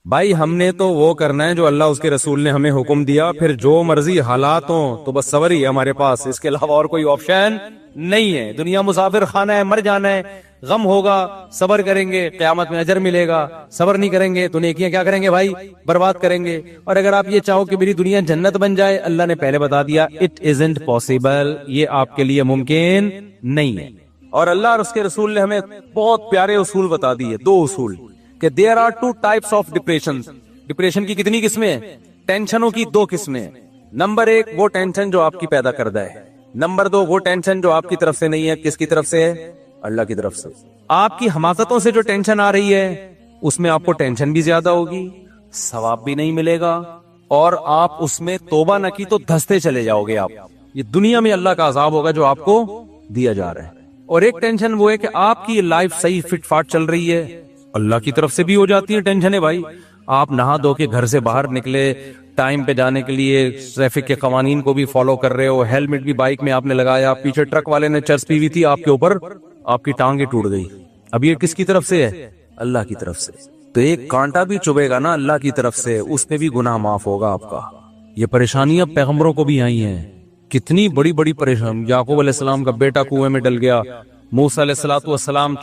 بھائی ہم نے تو وہ کرنا ہے جو اللہ اس کے رسول نے ہمیں حکم دیا، پھر جو مرضی حالات ہوں تو بس صبر ہی ہے ہمارے پاس، اس کے علاوہ اور کوئی آپشن نہیں ہے۔ دنیا مسافر خانہ ہے، مر جانا ہے، غم ہوگا، صبر کریں گے قیامت میں اجر ملے گا، صبر نہیں کریں گے تو نیکیاں کیا کریں گے بھائی؟ برباد کریں گے۔ اور اگر آپ یہ چاہو کہ میری دنیا جنت بن جائے، اللہ نے پہلے بتا دیا اٹ ازنٹ پاسبل، یہ آپ کے لیے ممکن نہیں ہے۔ اور اللہ اور اس کے رسول نے ہمیں بہت پیارے اصول بتا دیے، دو اصول، کہ there are two types of depression. Depression کی کتنی قسمیں ہیں؟ ٹینشنوں کی دو قسمیں ہیں۔ نمبر ایک وہ ٹینشن جو آپ کی پیدا کردہ ہے، نمبر دو وہ ٹینشن جو آپ کی طرف سے نہیں ہے۔ کس کی طرف سے ہے؟ اللہ کی طرف سے۔ آپ کی حماقتوں سے جو ٹینشن آ رہی ہے اس میں آپ کو ٹینشن بھی زیادہ ہوگی، ثواب بھی نہیں ملے گا، اور آپ اس میں توبہ نہ کی تو دھستے چلے جاؤ گے آپ۔ یہ دنیا میں اللہ کا عذاب ہوگا جو آپ کو دیا جا رہا ہے۔ اور ایک ٹینشن وہ ہے کہ آپ کی لائف صحیح فٹ فاٹ چل رہی ہے، اللہ کی طرف سے بھی ہو جاتی ہے ٹینشن ہے بھائی۔ آپ نہا دھو کے گھر سے باہر نکلے، ٹائم پہ جانے کے لیے ٹریفک کے قوانین کو بھی فالو کر رہے ہو، ہیلمٹ بھی بائک میں آپ نے لگایا، پیچھے ٹرک والے نے چرس پی ہوئی تھی آپ کے اوپر، آپ کی ٹانگیں ٹوٹ گئی۔ اب یہ کس کی طرف سے ہے؟ اللہ کی طرف سے۔ تو ایک کانٹا بھی چبھے گا نا اللہ کی طرف سے، اس میں بھی گناہ معاف ہوگا آپ کا۔ یہ پریشانیاں پیغمبروں کو بھی آئی ہیں، کتنی بڑی بڑی پریشانی۔ یعقوب علیہ السلام کا بیٹا کنویں میں ڈل گیا، موسیٰ علیہ السلام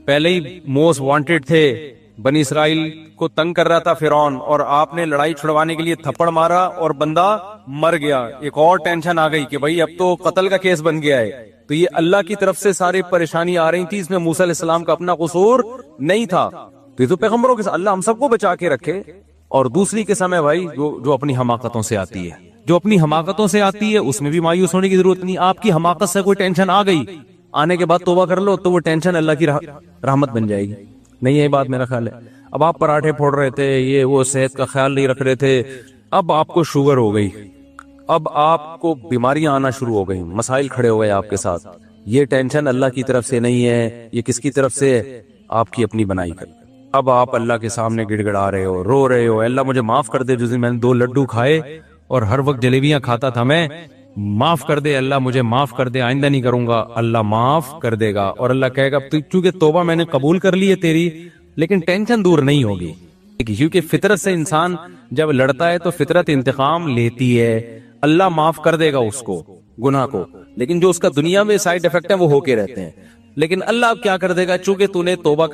پہلے ہی موسٹ وانٹڈ تھے، بنی اسرائیل کو تنگ کر رہا تھا فرعون، اور آپ نے لڑائی چھڑوانے کے لیے تھپڑ مارا اور بندہ مر گیا۔ ایک اور ٹینشن آ گئی کہ بھائی اب تو قتل کا کیس بن گیا ہے۔ تو یہ اللہ کی طرف سے ساری پریشانی آ رہی تھی، اس میں موسیٰ علیہ السلام کا اپنا قصور نہیں تھا۔ تو یہ تو پیغمبروں کے اللہ ہم سب کو بچا کے رکھے۔ اور دوسری قسم ہے بھائی جو اپنی حماقتوں سے آتی ہے، جو اپنی حماقتوں سے آتی ہے اس میں بھی مایوس ہونے کی ضرورت نہیں۔ آپ کی حماقت سے کوئی ٹینشن آ گئی، آنے کے بعد توبہ کر لو تو وہ ٹینشن اللہ کی رحمت بن جائے گی۔ نہیں ہے یہ بات میرا خیال ہے۔ اب آپ پراٹھے پھوڑ رہے تھے، یہ وہ صحت کا خیال نہیں رکھ رہے تھے، اب آپ کو شوگر ہو گئی، اب آپ کو بیماریاں آنا شروع ہو گئی، مسائل کھڑے ہو گئے آپ کے ساتھ۔ یہ ٹینشن اللہ کی طرف سے نہیں ہے، یہ کس کی طرف سے ہے؟ آپ کی اپنی بنائی کر۔ اب آپ اللہ کے سامنے گڑ گڑا رہے ہو، رو رہے ہو، اللہ مجھے معاف کر دے، جس دن میں نے 2 لڈو کھائے اور ہر وقت جلیبیاں کھاتا تھا میں، معاف کر دے اللہ، مجھے معاف کر دے، آئندہ نہیں کروں گا۔ اللہ معاف کر دے گا، اور اللہ کہے گا چونکہ توبہ میں نے قبول کر لی ہے تیری، لیکن ٹینشن دور نہیں ہوگی۔ کیونکہ فطرت سے انسان جب لڑتا ہے تو فطرت انتقام لیتی ہے، اللہ معاف کر دے گا اس کو، گناہ کو، لیکن جو اس کا دنیا میں سائیڈ ایفیکٹ ہے وہ ہو کے رہتے ہیں۔ لیکن اللہ اب کیا کر دے گا؟ چونکہ تو نے توبہ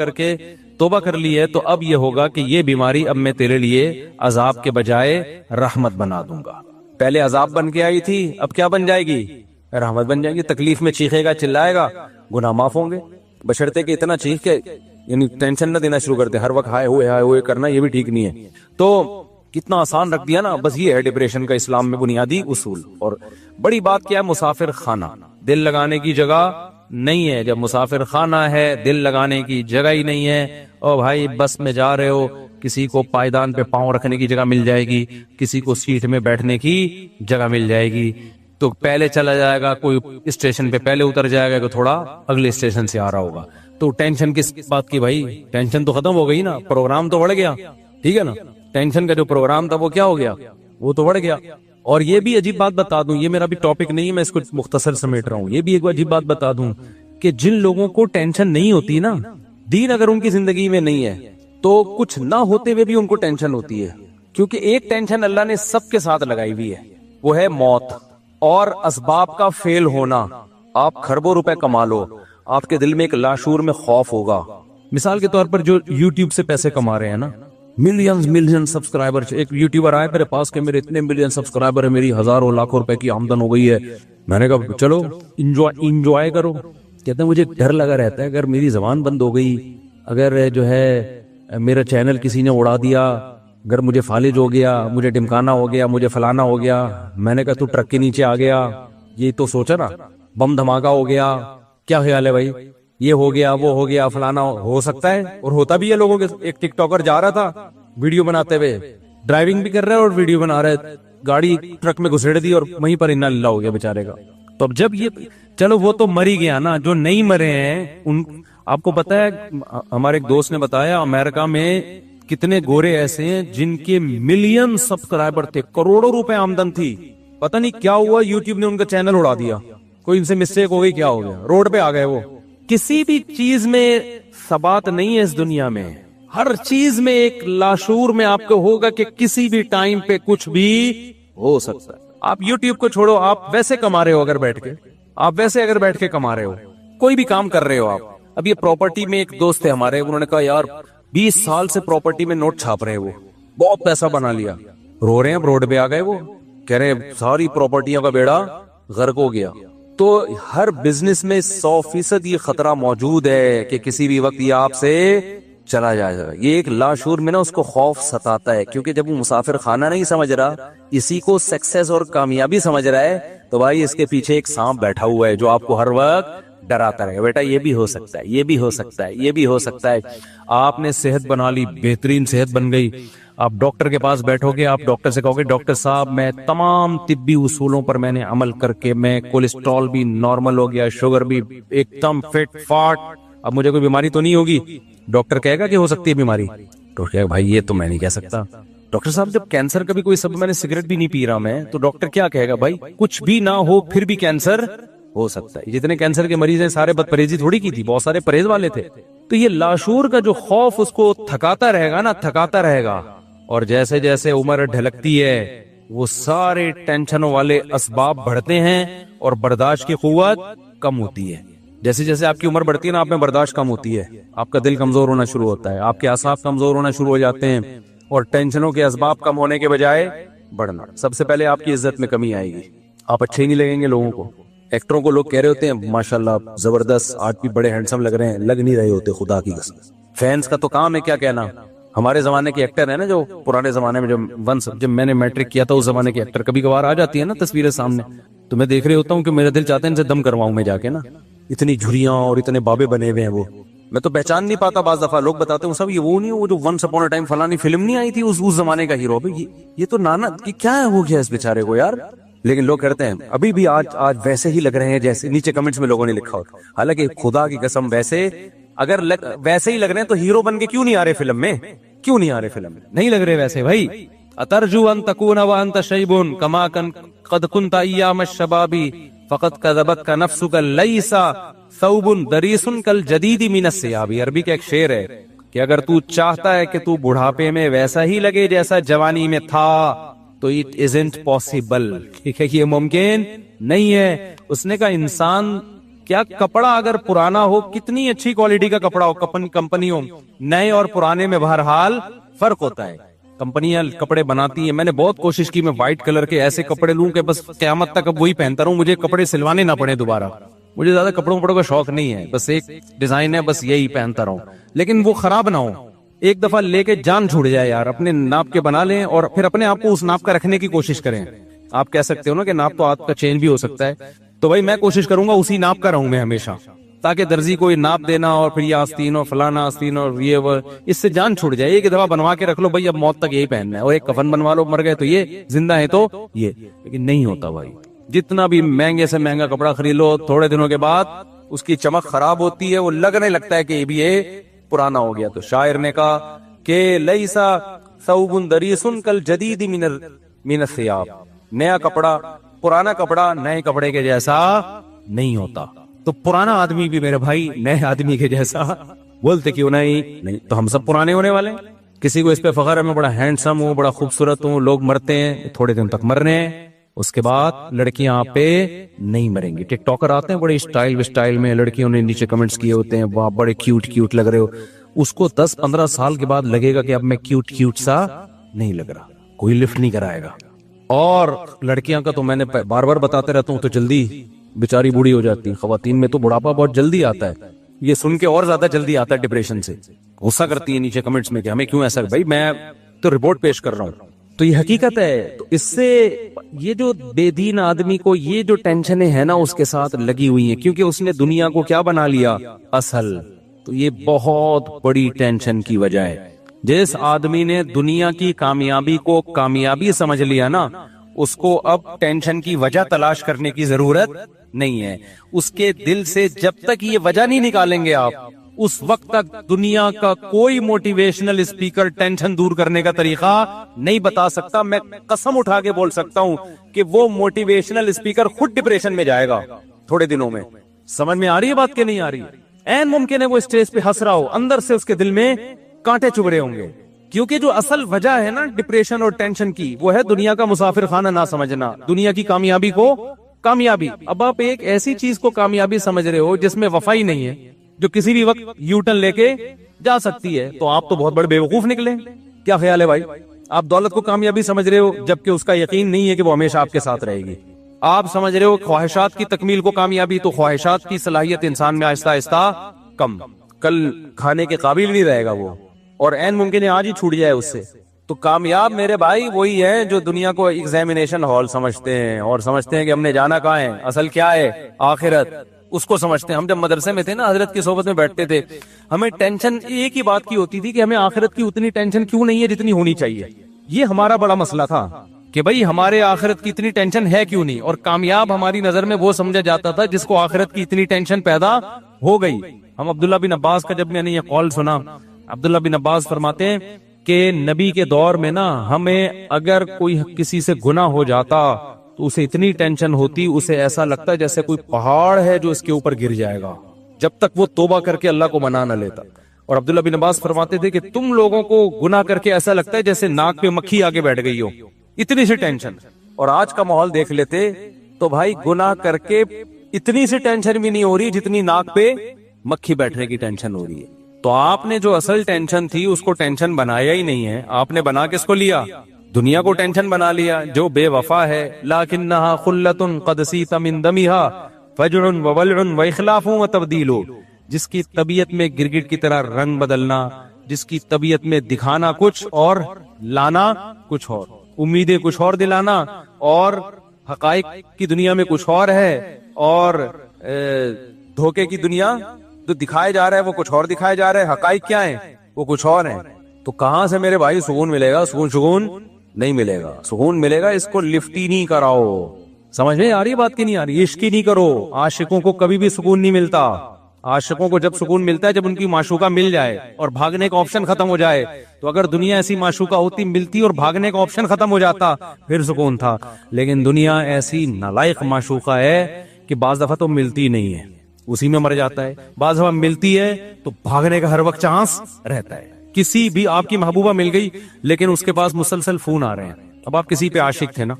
کر لی ہے تو اب یہ ہوگا کہ یہ بیماری اب میں تیرے لیے عذاب کے بجائے رحمت بنا دوں گا۔ پہلے عذاب بن کے آئی تھی، اب کیا بن جائے گی؟ رحمت بن جائے گی۔ تکلیف میں چیخے گا، چلائے گا، گناہ معاف ہوں گے، بشرطے کہ اتنا چیخ کے یعنی ٹینشن نہ دینا شروع کر دے، ہر وقت ہائے ہوئے کرنا، یہ بھی ٹھیک نہیں ہے۔ تو کتنا آسان رکھ دیا نا، بس یہ ہے ڈپریشن کا اسلام میں بنیادی اصول۔ اور بڑی بات کیا ہے؟ مسافر خانہ، دل لگانے کی جگہ نہیں ہے۔ جب مسافر خانہ ہے، دل لگانے کی جگہ ہی نہیں ہے، او بھائی بس میں جا رہے ہو، کسی کو پائیدان پہ پاؤں رکھنے کی جگہ مل جائے گی، کسی کو سیٹ میں بیٹھنے کی جگہ مل جائے گی، تو پہلے چلا جائے گا، کوئی اسٹیشن پہ پہلے اتر جائے گا، کہ تھوڑا اگلے اسٹیشن سے آ رہا ہوگا۔ تو ٹینشن کس بات کی بھائی؟ ٹینشن تو ختم ہو گئی نا، پروگرام تو بڑھ گیا، ٹھیک ہے نا؟ ٹینشن کا جو پروگرام تھا وہ کیا ہو گیا؟ وہ تو بڑھ گیا۔ اور یہ بھی عجیب بات بتا دوں، یہ میرا بھی ٹاپک نہیں ہے، میں اس کو مختصر سمیٹ رہا ہوں، یہ بھی ایک عجیب بات بتا دوں کہ جن لوگوں کو ٹینشن نہیں ہوتی نا، دین اگر ان کی زندگی میں نہیں ہے تو کچھ نہ ہوتے ہوئے بھی ان کو ٹینشن ہوتی ہے، کیونکہ ایک ٹینشن اللہ نے سب کے ساتھ لگائی ہوئی ہے، وہ ہے موت اور اسباب کا فیل ہونا۔ آپ کھربوں روپے کما لو، آپ کے دل میں ایک لاشعور میں خوف ہوگا۔ مثال کے طور پر جو یوٹیوب سے پیسے کما رہے ہیں نا، ملین سبسکرائبر، ایک یوٹیوبر آئے میرے پاس کہ میرے اتنے ملین سبسکرائبر ہیں، میری ہزاروں لاکھوں روپے کی آمدن ہو گئی ہے۔ میں نے کہا چلو انجوائے کرو۔ کہتے ہیں مجھے ڈر لگا رہتا ہے اگر میری زبان بند ہو گئی، اگر جو ہے میرا چینل کسی نے اڑا دیا، اگر مجھے فالج ہو گیا، مجھے ڈمکانا ہو گیا، مجھے فلانا ہو گیا۔ میں نے کہا تو ٹرک کے نیچے آ گیا، یہ تو سوچا نا، بم دھماکہ ہو گیا، کیا خیال ہے بھائی؟ یہ ہو گیا، وہ ہو گیا، فلانا ہو سکتا ہے، اور ہوتا بھی ہے لوگوں کے۔ ایک ٹک ٹاکر جا رہا تھا ویڈیو بناتے ہوئے، ڈرائیونگ بھی کر رہا ہے اور ویڈیو بنا رہا ہے، گاڑی ٹرک میں گھسیڑ دی اور وہیں پر انا للہ ہو گیا بیچارے کا۔ تو اب جب یہ چلو وہ تو مر ہی گیا نا، جو نہیں مرے ہیں ان آپ کو پتا ہے، ہمارے ایک دوست نے بتایا امریکہ میں کتنے گورے ایسے ہیں جن کے ملین سبسکرائبر تھے، کروڑوں روپے آمدن تھی، پتہ نہیں کیا ہوا، یوٹیوب نے ان کا چینل اڑا دیا، کوئی ان سے مسٹیک ہو گئی، کیا ہو گیا، روڈ پہ آ گئے وہ۔ کسی بھی چیز میں ثبات نہیں ہے اس دنیا میں، ہر چیز میں ایک لاشعور میں آپ کو ہوگا کہ کسی بھی ٹائم پہ کچھ بھی ہو سکتا ہے. آپ یوٹیوب کو چھوڑو, آپ ویسے کما رہے ہو, اگر بیٹھ کے آپ ویسے اگر بیٹھ کے کما رہے ہو, کوئی بھی کام کر رہے ہو آپ. اب یہ پراپرٹی میں ایک دوست ہے ہمارے, انہوں نے کہا یار 20 سال سے پراپرٹی میں نوٹ چھاپ رہے ہیں, وہ بہت پیسہ بنا لیا, رو رہے ہیں, روڈ پہ آ گئے, وہ کہہ رہے ہیں ساری پراپرٹیوں کا بیڑا غرق ہو گیا. تو ہر بزنس میں 100% یہ خطرہ موجود ہے کہ کسی بھی وقت یہ آپ سے چلا جائے گا. یہ ایک لاشعور میں نا اس کو خوف ستاتا ہے, کیونکہ جب وہ مسافر خانہ نہیں سمجھ رہا, اسی کو سکسیس اور کامیابی سمجھ رہا ہے, تو بھائی اس کے پیچھے ایک سانپ بیٹھا ہوا ہے جو آپ کو ہر وقت ڈراتا رہے گا, بیٹا یہ بھی ہو سکتا ہے, یہ بھی ہو سکتا ہے, یہ بھی ہو سکتا ہے. آپ نے صحت بنا لی, بہترین صحت بن گئی, آپ ڈاکٹر کے پاس بیٹھو گے, آپ ڈاکٹر سے کہو گے ڈاکٹر صاحب میں تمام طبی اصولوں پر میں نے عمل کر کے میں کولیسٹرول بھی نارمل ہو گیا, شوگر بھی ایک دم فٹ فاٹ, اب مجھے کوئی بیماری تو نہیں ہوگی. ڈاکٹر کہے گا کہ ہو سکتی ہے بیماری, تو کہے گا بھائی یہ تو میں نہیں کہہ سکتا. ڈاکٹر صاحب جب کینسر کا بھی کوئی سبب, میں نے سگریٹ بھی نہیں پی رہا میں, تو ڈاکٹر کیا کہے گا, بھائی کچھ بھی نہ ہو پھر بھی کینسر ہو سکتا ہے. جتنے کینسر کے مریض ہیں سارے بد پرہیزی تھوڑی کی تھی, بہت سارے پرہیز والے تھے. تو یہ لاشعور کا جو خوف اس کو تھکاتا رہے گا نا, تھکاتا رہے گا, اور جیسے جیسے عمر ڈھلکتی ہے وہ سارے ٹینشنوں والے اسباب بڑھتے ہیں اور برداشت کی قوت کم ہوتی ہے. جیسے جیسے آپ کی عمر بڑھتی ہے نا, آپ میں برداشت کم ہوتی ہے, آپ کا دل کمزور ہونا شروع ہوتا ہے, آپ کے اعصاب کمزور ہونا شروع ہو جاتے ہیں, اور ٹینشنوں کے اسباب کم ہونے کے بجائے بڑھنا. سب سے پہلے آپ کی عزت میں کمی آئے گی, آپ اچھے ہی نہیں لگیں گے لوگوں کو. ایکٹروں کو لوگ کہہ رہے ہوتے ہیں ماشاءاللہ زبردست, آج بھی بڑے ہینڈسم لگ رہے ہیں, لگ نہیں رہے ہوتے خدا کی قسم. فینس کا تو کام ہے کیا کہنا. ہمارے زمانے کے ایکٹر ہیں نا, جو پرانے زمانے میں جب میں نے میٹرک کیا تھا اس زمانے کے ایکٹر, کبھی کبھار آ جاتی ہے نا تصویریں سامنے, تو میں دیکھ رہے ہوتا ہوں کہ میرا دل چاہتا ہے ان سے دم کرواؤں میں جا کے نا. اتنی جھریاں اور اتنے بابے بنے ہوئے ہیں, وہ میں تو پہچان نہیں پاتا. بعض دفعہ لوگ بتاتے ہیں صاحب یہ وہ نہیں, وہ جو ونس اپون اے ٹائم فلانی فلم نہیں آئی تھی اس زمانے کا ہیرو, یہ تو نانا کیا ہو گیا اس بیچارے کو یار. لیکن لوگ کہتے ہیں ابھی بھی آج ویسے ہی لگ رہے ہیں جیسے نیچے کمنٹس میں لوگوں نے لکھا ہوتا. حالانکہ خدا کی قسم ویسے اگر ویسے ہی لگ رہے ہیں تو ہیرو بن کے کیوں نہیں آ رہے فلم میں, کیوں نہیں آ رہے فلم میں, نہیں لگ رہے ویسے. بھائی اترجو ان تکون وانت شیب کما قد كنت ایام الشباب فقط كذبتك نفسك ليس ثوب دریس كالجديد من الثياب. عربی کا ایک شعر ہے کہ اگر تو چاہتا ہے کہ تو بڑھاپے میں ویسا ہی لگے جیسا جوانی میں تھا تو اٹ ازنٹ پاسبل, ٹھیک ہے, یہ ممکن نہیں ہے. اس نے کہا انسان کیا کپڑا اگر پرانا ہو, کتنی اچھی کوالٹی کا کپڑا ہو, کمپنی ہو, نئے اور پرانے میں بہرحال فرق ہوتا ہے. کمپنیاں کپڑے بناتی ہیں, میں نے بہت کوشش کی میں وائٹ کلر کے ایسے کپڑے لوں کہ بس قیامت تک اب وہی پہنتا رہوں, مجھے کپڑے سلوانے نہ پڑے دوبارہ. مجھے زیادہ کپڑوں کا شوق نہیں ہے, بس ایک ڈیزائن ہے بس یہی پہنتا رہوں, لیکن وہ خراب نہ ہو. ایک دفعہ لے کے جان چھوڑ جائے یار, اپنے ناپ کے بنا لیں اور پھر اپنے آپ کو اس ناپ کا رکھنے کی کوشش کریں. آپ کہہ سکتے ہو نا کہ ناپ تو آپ کا چینج بھی ہو سکتا ہے, تو بھائی میں کوشش کروں گا اسی ناپ کا رہوں میں ہمیشہ, تاکہ درزی کو ناپ دینا اور پھر یہ آستین اور فلانا آستین اور یہ وہ, اس سے جان چھوڑ جائے. ایک دفعہ بنوا کے رکھ لو بھائی, اب موت تک یہی پہننا ہے, اور ایک کفن بنوا لو, مر گئے تو یہ, زندہ ہے تو یہ. لیکن نہیں ہوتا بھائی, جتنا بھی مہنگے سے مہنگا کپڑا خرید لو, تھوڑے دنوں کے بعد اس کی چمک خراب ہوتی ہے, وہ لگنے لگتا ہے کہ یہ بھی پرانا ہو گیا. تو شاعر نے کہا کہ لیسا ثوب دریس کالجدید من الثياب, نیا کپڑا پرانا کپڑا نئے کپڑے کے جیسا نہیں ہوتا. تو پرانا آدمی بھی میرے بھائی نئے آدمی کے جیسا بولتے کیوں نہیں, تو ہم سب پرانے ہونے والے ہیں. کسی کو اس پہ فخر ہے میں بڑا ہینڈسم ہوں, بڑا خوبصورت ہوں, لوگ مرتے ہیں تھوڑے دن تک مر رہے ہیں, اس کے بعد لڑکیاں آپ پہ نہیں مریں گی. ٹک ٹاکر آتے ہیں بڑے اسٹائل میں, لڑکیوں نے نیچے کمنٹس کیے ہوتے ہیں واہ بڑے کیوٹ لگ رہے ہو, اس کو 10-15 سال کے بعد لگے گا کہ اب میں کیوٹ سا نہیں لگ رہا, کوئی لفٹ نہیں کرائے گا. اور لڑکیاں کا تو میں نے بار بار بتاتے رہتا ہوں, تو جلدی بیچاری بوڑھی ہو جاتی. خواتین میں تو بڑھاپا بہت جلدی آتا ہے, یہ سن کے اور زیادہ جلدی آتا ہے ڈپریشن سے. غصہ کرتی ہے نیچے کمنٹس میں کہ ہمیں کیوں ایسا. بھائی میں تو رپورٹ پیش کر رہا ہوں, تو یہ حقیقت ہے. تو اس سے یہ جو بے دین آدمی کو یہ جو ٹینشنیں ہیں نا اس کے ساتھ لگی ہوئی ہیں, کیونکہ اس نے دنیا کو کیا بنا لیا اصل. تو یہ بہت بڑی ٹینشن کی وجہ ہے. جس آدمی نے دنیا کی کامیابی کو کامیابی سمجھ لیا نا, اس کو اب ٹینشن کی وجہ تلاش کرنے کی ضرورت نہیں ہے. اس کے دل سے جب تک یہ وجہ نہیں نکالیں گے آپ, اس وقت تک دنیا کا کوئی موٹیویشنل اسپیکر ٹینشن دور کرنے کا طریقہ نہیں بتا سکتا. میں قسم اٹھا کے بول سکتا ہوں کہ وہ موٹیویشنل اسپیکر خود ڈپریشن میں جائے گا تھوڑے دنوں میں. سمجھ میں آ رہی ہے بات کہ نہیں آ رہی ہے؟ این ممکن ہے وہ اسٹیج پہ ہنس رہا ہو, اندر سے اس کے دل میں کانٹے چبھ رہے ہوں گے. کیونکہ جو اصل وجہ ہے نا ڈپریشن اور ٹینشن کی، وہ ہے دنیا کا مسافر خانہ نہ سمجھنا، دنیا کی کامیابی کو کامیابی. اب آپ ایک ایسی چیز کو کامیابی سمجھ رہے ہو جس میں وفا ہی نہیں ہے، جو کسی بھی وقت یو ٹرن لے کے جا سکتی ہے، تو آپ تو بہت بڑے بیوقوف نکلے. کیا خیال ہے بھائی؟ آپ دولت کو کامیابی سمجھ رہے ہو جبکہ اس کا یقین نہیں ہے کہ وہ ہمیشہ آپ کے ساتھ رہے گی. آپ سمجھ رہے ہو خواہشات کی تکمیل کو کامیابی، تو خواہشات کی صلاحیت انسان میں آہستہ آہستہ کم، کل کھانے کے قابل نہیں رہے گا وہ، اور عین ممکن ہے آج ہی چھوٹ جائے اس سے. تو کامیاب میرے بھائی وہی ہے جو دنیا کو ایگزامینیشن ہال سمجھتے ہیں اور سمجھتے ہیں کہ ہم نے جانا کہاں ہے، اصل کیا ہے آخرت، اس کو سمجھتے ہیں. ہم جب مدرسے میں تھے نا، حضرت کی صحبت میں بیٹھتے تھے، ہمیں ٹینشن ایک ہی بات کی ہوتی تھی کہ ہمیں آخرت کی اتنی ٹینشن کیوں نہیں ہے جتنی ہونی چاہیے. یہ ہمارا بڑا مسئلہ تھا کہ بھئی ہمارے آخرت کی اتنی ٹینشن ہے کیوں نہیں. اور کامیاب ہماری نظر میں وہ سمجھا جاتا تھا جس کو آخرت کی اتنی ٹینشن پیدا ہو گئی. ہم عبداللہ بن عباس کا جب میں نے یہ قول سنا، عبداللہ بن عباس فرماتے ہیں کہ نبی کے دور میں نا ہمیں اگر کوئی کسی سے گناہ ہو جاتا تو اسے اتنی ٹینشن ہوتی، اسے ایسا لگتا جیسے کوئی پہاڑ ہے جو اس کے اوپر گر جائے گا، جب تک وہ توبہ کر کے اللہ کو منا نہ لیتا. اور عبداللہ بن عباس فرماتے تھے کہ تم لوگوں کو گناہ کر کے ایسا لگتا ہے جیسے ناک پہ مکھی آگے بیٹھ گئی ہو، اتنی سی ٹینشن. اور آج کا ماحول دیکھ لیتے تو بھائی گناہ کر کے اتنی سی ٹینشن بھی نہیں ہو رہی جتنی ناک پہ مکھی بیٹھنے کی ٹینشن ہو رہی ہے. تو آپ نے جو اصل ٹینشن تھی اس کو ٹینشن بنایا ہی نہیں ہے. آپ نے بنا کس کو لیا؟ دنیا کو ٹینشن بنا لیا جو بے وفا ہے. لکنھا خلۃ قد سیت من دمھا فجع وولع واخلاف وتبدیل. جس کی طبیعت میں گرگٹ کی طرح رنگ بدلنا، جس کی طبیعت میں دکھانا کچھ اور لانا کچھ اور، امیدیں کچھ اور دلانا اور حقائق کی دنیا میں کچھ اور ہے، اور دھوکے کی دنیا جو دکھائے جا رہا ہے وہ کچھ اور دکھائے جا رہا ہے، حقائق کیا ہیں وہ کچھ اور ہیں. تو کہاں سے میرے بھائی سکون ملے گا؟ سکون نہیں ملے گا. سکون ملے گا اس کو لفٹ ہی نہیں کراؤ. سمجھ میں آ رہی بات کی نہیں آ رہی؟ عشق ہی نہیں کرو. عاشقوں کو کبھی بھی سکون نہیں ملتا. عاشقوں کو جب سکون ملتا ہے جب ان کی معشوقہ مل جائے اور بھاگنے کا آپشن ختم ہو جائے. تو اگر دنیا ایسی معشوقہ ہوتی، ملتی اور بھاگنے کا آپشن ختم ہو جاتا پھر سکون تھا. لیکن دنیا ایسی نالائق معشوقہ ہے کہ بعض دفعہ تو ملتی نہیں ہے، اسی میں مر جاتا ہے. بعض دفعہ ملتی ہے تو بھاگنے کا ہر وقت چانس رہتا ہے. کسی بھی آپ کی محبوبہ مل گئی لیکن اس کے پاس مسلسل فون آ رہے ہیں. اب آپ کسی پہ عاشق تھے نا،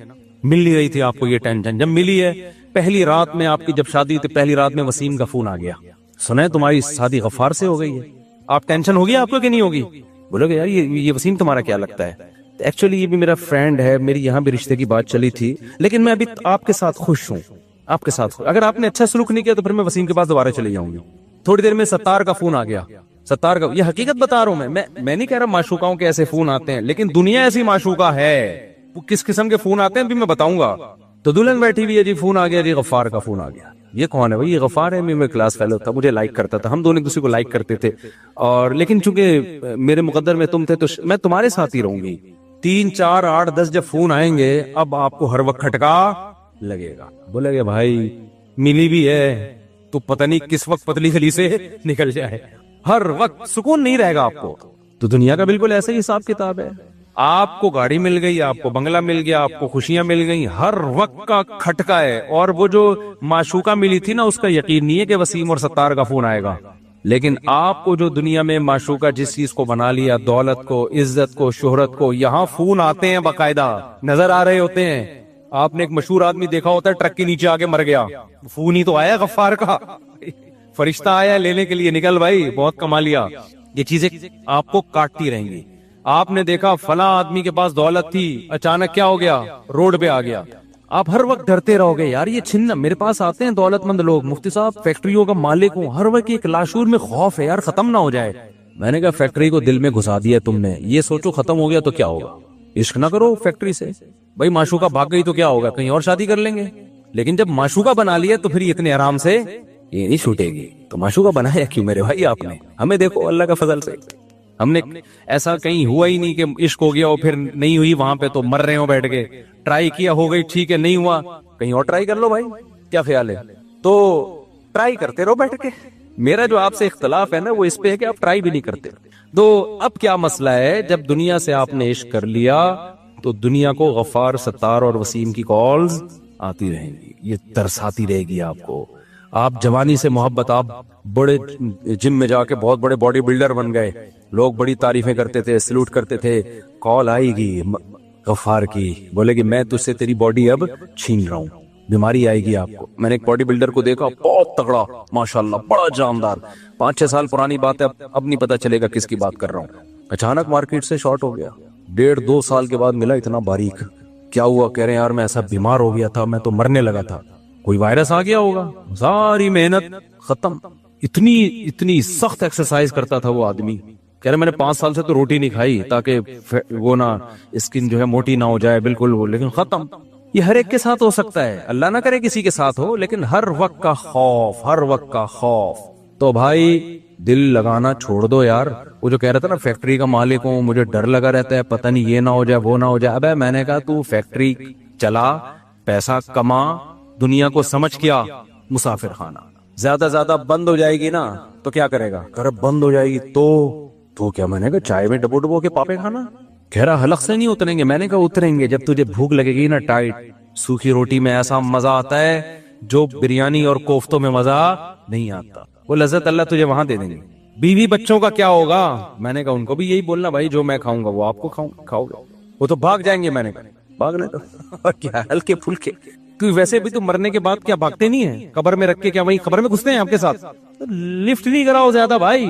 مل نہیں رہی تھی آپ کو یہ ٹینشن، جب ملی ہے پہلی رات میں آپ کی جب شادی تھی، پہلی رات میں وسیم کا فون آ گیا، سنیں تمہاری شادی غفار سے ہو گئی ہے. آپ ٹینشن ہوگی آپ کو کہ نہیں ہوگی؟ بولو گے یار یہ وسیم تمہارا کیا لگتا ہے؟ ایکچولی یہ بھی میرا فرینڈ ہے، میری یہاں بھی رشتے کی بات چلی تھی، لیکن میں ابھی آپ کے ساتھ خوش ہوں. آپ کے ساتھ اگر آپ نے اچھا سلوک نہیں کیا تو پھر میں وسیم کے پاس دوبارہ چلی جاؤں گی. تھوڑی دیر میں ستار کا فون آ گیا. ستار کا، یہ حقیقت بتا رہا ہوں میں نہیں کہہ رہا معشوقاؤں کے ایسے فون آتے ہیں، لیکن دنیا ایسی معشوقہ ہے. وہ کس قسم کے فون آتے ہیں بھی میں بتاؤں گا. تو دلہن بیٹھی ہوئی ہے جی، فون آ گیا جی غفار کا فون آ گیا. یہ کون ہے بھائی؟ یہ غفار ہے، میں کلاس فیلو تھا، مجھے لائک کرتا تھا، ہم دونوں ایک دوسرے کو لائک کرتے تھے، اور لیکن چونکہ میرے مقدر میں تم تھے تو میں تمہارے ساتھ ہی رہوں گی. 3 4 8 10 جب فون آئیں گے اب آپ کو ہر وقت کھٹکا لگے گا. بولے گے بھائی ملی بھی ہے تو پتہ نہیں کس وقت پتلی گلی سے نکل جائے. ہر وقت سکون نہیں رہے گا آپ کو. تو دنیا کا بالکل ایسا ہی حساب کتاب ہے. آپ کو گاڑی مل گئی، آپ کو بنگلہ مل گیا، آپ کو خوشیاں مل گئی، ہر وقت کا کھٹکا ہے. اور وہ جو معشوقہ ملی تھی نا اس کا یقین نہیں ہے کہ وسیم اور ستار کا فون آئے گا. لیکن آپ کو جو دنیا میں معشوقہ جس چیز کو بنا لیا، دولت کو، عزت کو، شہرت کو، یہاں فون آتے ہیں باقاعدہ، نظر آ رہے ہوتے ہیں. آپ نے ایک مشہور آدمی دیکھا ہوتا ہے ٹرک کے نیچے آگے مر گیا، فون ہی تو آیا غفار کا، فرشتہ آیا لینے کے لیے، نکل بھائی بہت کما لیا. یہ چیزیں آپ کو کاٹتی رہیں گی. آپ نے دیکھا فلاں آدمی کے پاس دولت تھی، اچانک کیا ہو گیا؟ روڈ پہ آ گیا. آپ ہر وقت ڈرتے رہو گے یار یہ چھن. میرے پاس آتے ہیں دولت مند لوگ، مفتی صاحب فیکٹریوں کا مالک ہوں، ہر وقت ایک لاشور میں خوف ہے یار ختم نہ ہو جائے. میں نے کہا فیکٹری کو دل میں گھسا دیا تم نے، یہ سوچو ختم ہو گیا تو کیا ہوگا. عشق نہ کرو فیکٹری سے. بھائی معشوقہ بھاگ گئی تو کیا ہوگا، کہیں اور شادی کر لیں گے. لیکن جب معشوقہ بنا لیا تو پھر یہ اتنے آرام سے یہ نہیں چھوٹے گی. تو معشوقہ بنایا کیوں میرے بھائی آپ نے؟ ہمیں دیکھو اللہ کا فضل سے ہم نے ایسا کہیں ہوا ہی نہیں کہ عشق ہو گیا اور پھر نہیں ہوئی وہاں پہ تو مر رہے ہو بیٹھ کے. ٹرائی کیا ہو گئی ٹھیک ہے، نہیں ہوا کہیں اور ٹرائی کر لو بھائی. کیا خیال ہے؟ تو ٹرائی کرتے رہو بیٹھ کے. میرا جو آپ سے اختلاف ہے نا وہ اس پہ ہے کہ آپ ٹرائی بھی نہیں کرتے. تو اب کیا مسئلہ ہے، جب دنیا سے آپ نے عشق کر لیا تو دنیا کو غفار، ستار اور وسیم کی کالز آتی رہیں گی، یہ ترساتی رہے گی آپ کو. آپ جوانی سے محبت, آپ بڑے جم میں جا کے بہت بڑے باڈی بلڈر بن گئے, لوگ بڑی تعریفیں کرتے تھے, سلوٹ کرتے تھے, کال آئے گی غفار کی, بولے کہ میں تجھ سے تیری باڈی اب چھین رہا ہوں, بیماری آئے گی آپ کو. میں نے ایک باڈی بلڈر کو دیکھا, بہت تگڑا ماشاءاللہ, بڑا جاندار, 5-6 سال پرانی بات ہے, اب نہیں پتا چلے گا کس کی بات کر رہا ہوں. اچانک مارکیٹ سے شارٹ ہو گیا, 1.5-2 سال کے بعد ملا, اتنا باریک. کیا ہوا؟ کہہ رہے ہیں یار میں ایسا بیمار ہو گیا تھا, میں تو مرنے لگا تھا, کوئی وائرس آ گیا ہوگا, ساری محنت ختم. اتنی سخت ایکسرسائز کرتا تھا وہ آدمی. کہہ رہے میں نے 5 سال سے تو روٹی نہیں کھائی تاکہ وہ نہ اسکن جو ہے موٹی نہ ہو جائے, بالکل وہ, لیکن ختم. یہ ہر ایک کے ساتھ ہو سکتا ہے, اللہ نہ کرے کسی کے ساتھ ہو, لیکن ہر وقت کا خوف, ہر وقت کا خوف. تو بھائی دل لگانا چھوڑ دو یار. وہ جو کہہ رہا تھا نا فیکٹری کا مالک ہوں, مجھے ڈر لگا رہتا ہے, پتہ نہیں یہ نہ ہو جائے وہ نہ ہو جائے. ابے میں نے کہا تو فیکٹری چلا, پیسہ کما, دنیا کو سمجھ کیا مسافر خانہ. زیادہ بند ہو جائے گی نا تو کیا کرے گا؟ بند ہو جائے گی تو کیا؟ میں نے کہا چائے میں ڈبو کے پاپے کھانا. کہہ رہا حلق سے نہیں اتریں گے. میں نے کہا اتریں گے, جب تجھے بھوک لگے گی نا ٹائٹ. سوکھی روٹی میں ایسا مزہ آتا ہے جو بریانی اور کوفتوں میں مزہ نہیں آتا. وہ لذت اللہ تجھے وہاں دے دیں گے. بیوی بچوں کا کیا ہوگا؟ میں نے کہا ان کو بھی یہی بولنا, بھائی جو میں کھاؤں گا وہ آپ کو کھاؤ گے. وہ تو بھاگ جائیں گے. میں نے کہا بھاگنے دو کیا ہلکے پھلکے, کیوں ویسے بھی تو مرنے کے بعد کیا بھاگتے نہیں ہیں قبر میں رکھ کے؟ کیا وہی قبر میں گھستے ہیں آپ کے ساتھ؟ لفٹ نہیں کراؤ زیادہ بھائی.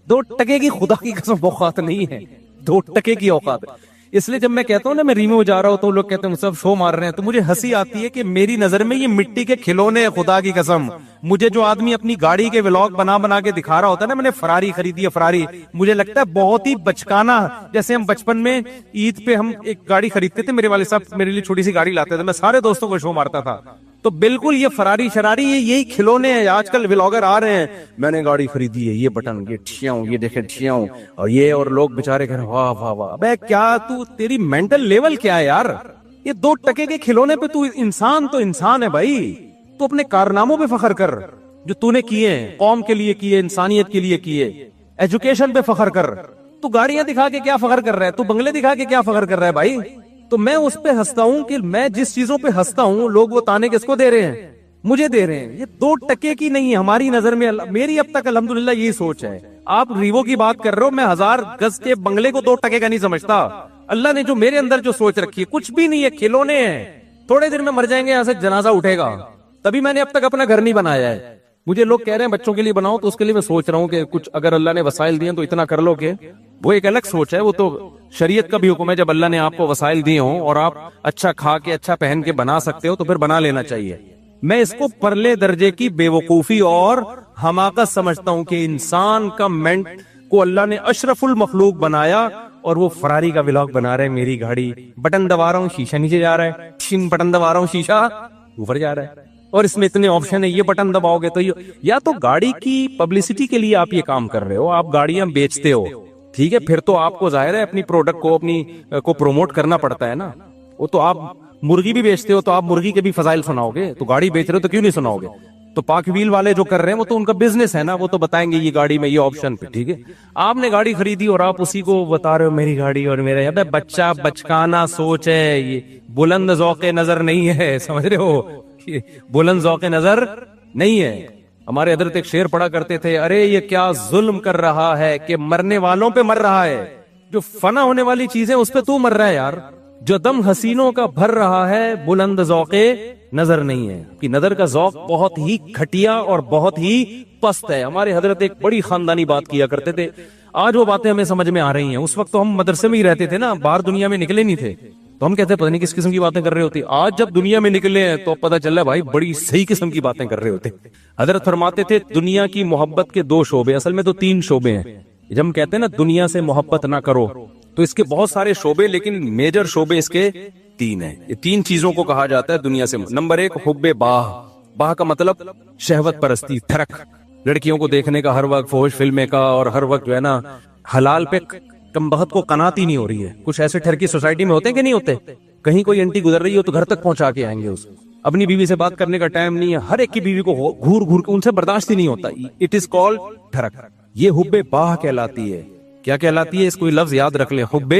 2 ٹکے کی خدا کی قسم اوقات نہیں ہے, 2 ٹکے کی اوقات ہے. اس لیے جب میں کہتا ہوں نا میں ریمو جا رہا ہوں تو لوگ کہتے ہیں سب شو مار رہے ہیں, تو مجھے ہنسی آتی ہے کہ میری نظر میں یہ مٹی کے کھلونے, خدا کی قسم. مجھے جو آدمی اپنی گاڑی کے ولاگ بنا کے دکھا رہا ہوتا ہے نا, میں نے فراری خریدی ہے فراری, مجھے لگتا ہے بہت ہی بچکانا. جیسے ہم بچپن میں عید پہ ہم ایک گاڑی خریدتے تھے, میرے والد صاحب میرے لیے چھوٹی سی گاڑی لاتے تھے, میں سارے دوستوں کو شو مارتا تھا. تو بالکل یہ فراری شراری یہی کھلونے ہیں. آج کل ولاگر آ رہے ہیں, میں نے گاڑی خریدی ہے, یہ بٹن, یہ ٹھیاؤں, یہ دیکھیں ٹھیاؤں, اور یہ, اور لوگ بےچارے کہہ رہے ہیں واہ واہ واہ. ابے کیا تو, تیری مینٹل لیول کیا ہے یار؟ یہ 2 ٹکے کے کھلونے پہ تو انسان ہے بھائی. تو اپنے کارناموں پہ فخر کر جو تو نے کیے, قوم کے لیے کیے, انسانیت کے لیے کیے. ایجوکیشن پہ فخر کر. تو گاڑیاں دکھا کے کیا فخر کر رہا ہے؟ تو بنگلے دکھا کے کیا فخر کر رہا ہے بھائی؟ تو میں اس پہ ہنستا ہوں کہ میں جس چیزوں پہ ہنستا ہوں لوگ وہ تانے کس کو دے رہے ہیں؟ مجھے دے رہے ہیں. یہ 2 ٹکے کی نہیں, ہماری نظر میں, میری اب تک الحمدللہ یہی سوچ ہے. آپ ریوو کی بات کر رہے ہو, میں 1000 گز کے بنگلے کو 2 ٹکے کا نہیں سمجھتا. اللہ نے جو میرے اندر جو سوچ رکھی ہے کچھ بھی نہیں ہے, کھلونے ہیں. تھوڑے دن میں مر جائیں گے, یہاں سے جنازہ اٹھے گا. تبھی میں نے اب تک اپنا گھر نہیں بنایا ہے. مجھے لوگ کہہ رہے ہیں بچوں کے لیے بناؤ, تو اس کے لیے میں سوچ رہا ہوں کہ کچھ اگر اللہ نے وسائل دیے تو اتنا کر لو کہ وہ ایک الگ سوچ ہے. وہ تو شریعت کا بھی حکم ہے, جب اللہ نے آپ کو وسائل دیے ہوں اور آپ اچھا کھا کے اچھا پہن کے بنا سکتے ہو تو پھر بنا لینا چاہیے. میں اس کو پرلے درجے کی بے وقوفی اور حماقت سمجھتا ہوں کہ انسان کا مینٹ کو اللہ نے اشرف المخلوق بنایا اور وہ فراری کا ولاگ بنا رہے ہیں. میری گاڑی, بٹن دبا رہا ہوں شیشہ نیچے جا رہا ہے, بٹن دبا رہا ہوں شیشہ اوپر جا رہا ہے, اور اس میں اتنے آپشن ہے. یہ بٹن دباؤ گے تو یا تو گاڑی کی پبلسٹی کے لیے آپ یہ کام کر رہے ہو, آپ گاڑیاں بیچتے ہو, ٹھیک ہے, پھر تو آپ کو ظاہر ہے اپنی پروڈکٹ کو اپنی کو پروموٹ کرنا پڑتا ہے نا. وہ تو آپ مرغی بھی بیچتے ہو تو آپ مرغی کے بھی فضائل سناؤ گے, تو گاڑی بیچ رہے ہو تو کیوں نہیں سناؤ گے؟ تو پاک ویل والے جو کر رہے ہیں وہ تو ان کا بزنس ہے نا, وہ تو بتائیں گے یہ گاڑی میں یہ آپشن پہ, ٹھیک ہے. آپ نے گاڑی خریدی اور آپ اسی کو بتا رہے ہو میری گاڑی اور میرا. ابے بچہ بچکانا سوچ ہے, یہ بلند ذوق نظر نہیں ہے, سمجھ رہے ہو؟ بلند ذوق نظر نہیں ہے. ہمارے حضرت ایک شعر پڑھا کرتے تھے, ارے یہ کیا ظلم کر رہا ہے کہ مرنے والوں پہ مر رہا ہے, جو فنا ہونے والی چیزیں اس پہ تو مر رہا ہے یار. جو دم حسینوں کا بھر رہا ہے بلند ذوق نظر نہیں ہے. کہ نظر کا ذوق بہت ہی گھٹیا اور بہت ہی پست ہے. ہمارے حضرت ایک بڑی خاندانی بات کیا کرتے تھے, آج وہ باتیں ہمیں سمجھ میں آ رہی ہیں. اس وقت تو ہم مدرسے میں ہی رہتے تھے نا, باہر دنیا میں نکلے نہیں تھے, تو ہم کہتے ہیں پتہ نہیں کس قسم کی باتیں کر رہے ہوتے. آج جب دنیا میں نکلے ہیں تو پتہ چل رہا ہے بھائی بڑی صحیح قسم کی باتیں کر رہے ہوتے. حضرت فرماتے تھے دنیا کی محبت کے 2 شعبے, اصل میں تو 3 شعبے ہیں. جب ہم کہتے ہیں نا دنیا سے محبت نہ کرو, تو اس کے بہت سارے شعبے, لیکن میجر شعبے اس کے 3 ہیں. یہ 3 چیزوں کو کہا جاتا ہے دنیا سے. نمبر 1 حب باہ. باہ کا مطلب شہوت پرستی, تھرک, لڑکیوں کو دیکھنے کا ہر وقت, فوش فلمیں کا, اور ہر وقت جو ہے نا حلال پہ کم بخت کو قناعت ہی نہیں ہو رہی ہے. کچھ ایسے ٹھرکی سوسائٹی میں ہوتے ہیں کہ نہیں ہوتے, کہیں کوئی انٹی گزر رہی ہو تو گھر تک پہنچا کے آئیں گے اس. اپنی بیوی سے بات کرنے کا ٹائم نہیں ہے, ہر ایک کی بیوی کو گھور گھور کے, ان سے برداشت ہی نہیں ہوتا. اٹ از کالڈ تھرک. یہ حب باہ کہلاتی ہے. کیا کہلاتی ہے؟ اس کوئی لفظ یاد رکھ لیں, حب